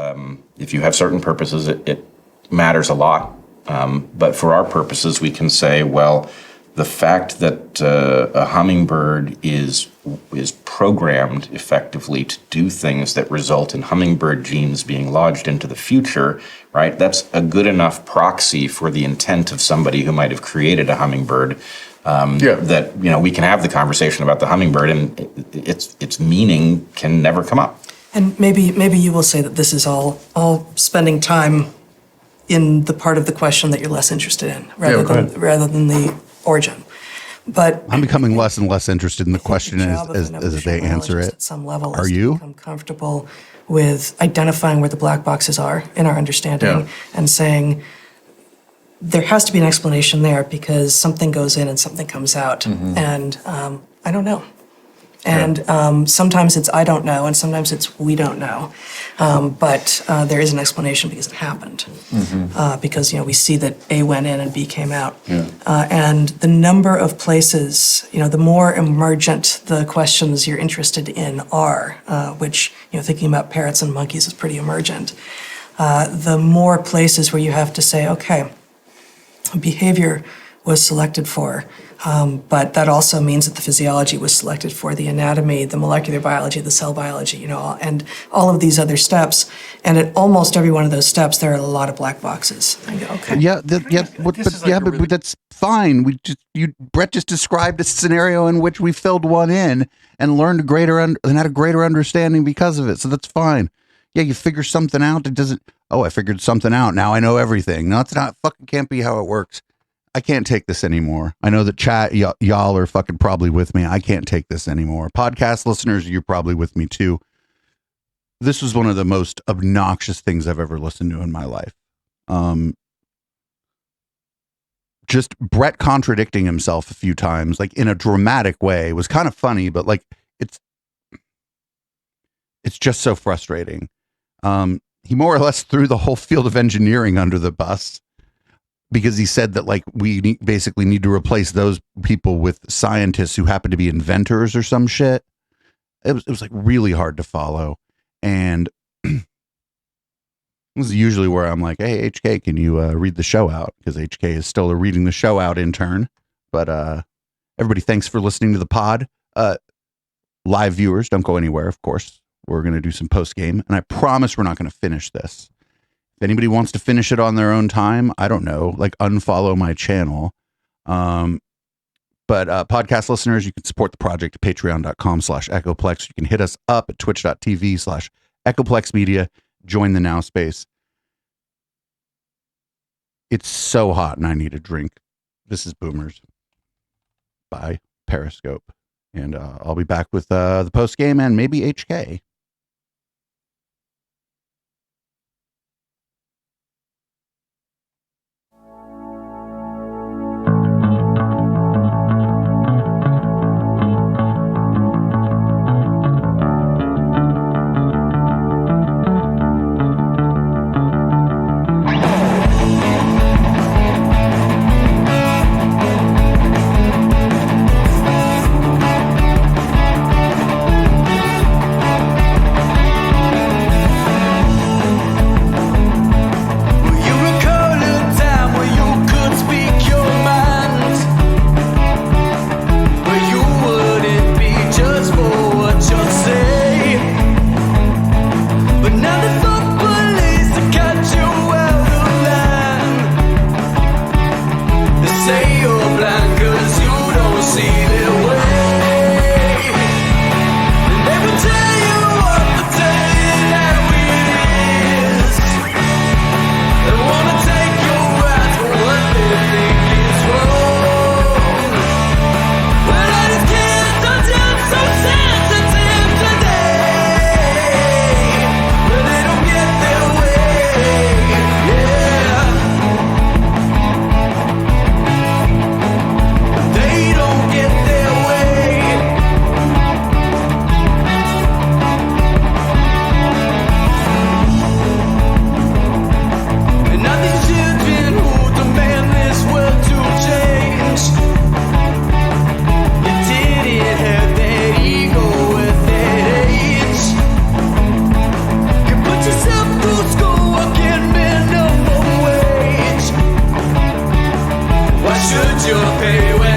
If you have certain purposes, it matters a lot. But for our purposes, we can say, well, the fact that a hummingbird is programmed effectively to do things that result in hummingbird genes being lodged into the future, right? That's a good enough proxy for the intent of somebody who might have created a hummingbird. That we can have the conversation about the hummingbird, and its meaning can never come up. And maybe you will say that this is all spending time in the part of the question that you're less interested in, rather than the origin. But I'm becoming less and less interested in the question as they answer it. At some level, are you become comfortable with identifying where the black boxes are in our understanding and saying, there has to be an explanation there because something goes in and something comes out. And I don't know. And sometimes it's I don't know, and sometimes it's we don't know. But there is an explanation because it happened. Because we see that A went in and B came out. And the number of places, the more emergent the questions you're interested in are, which thinking about parrots and monkeys is pretty emergent. The more places where you have to say, okay, behavior was selected for, but that also means that the physiology was selected for, the anatomy, the molecular biology, the cell biology, and all of these other steps. And at almost every one of those steps, there are a lot of black boxes. I go, okay. But that's fine. Bret just described a scenario in which we filled one in and learned and had a greater understanding because of it. So that's fine. Yeah, you figure something out. It doesn't. Oh, I figured something out. Now I know everything. No, it's not. Fucking can't be how it works. I can't take this anymore. I know that chat, y'all are fucking probably with me. I can't take this anymore. Podcast listeners, you're probably with me too. This was one of the most obnoxious things I've ever listened to in my life. Just Bret contradicting himself a few times, like in a dramatic way, was kind of funny, but like it's just so frustrating. He more or less threw the whole field of engineering under the bus because he said that like we basically need to replace those people with scientists who happen to be inventors or some shit. It was like really hard to follow. And This is usually where I'm like, hey, HK, can you read the show out? Because HK is still a reading the show out intern. But everybody, thanks for listening to the pod. Live viewers, don't go anywhere, of course. We're going to do some post game, and I promise we're not going to finish this. If anybody wants to finish it on their own time, I don't know, like unfollow my channel. But podcast listeners, you can support the project at patreon.com/echoplex. You can hit us up at twitch.tv/echoplex media. Join the Now Space. It's so hot and I need a drink. This is Boomers by Periscope. And I'll be back with the post game and maybe HK. Should you pay?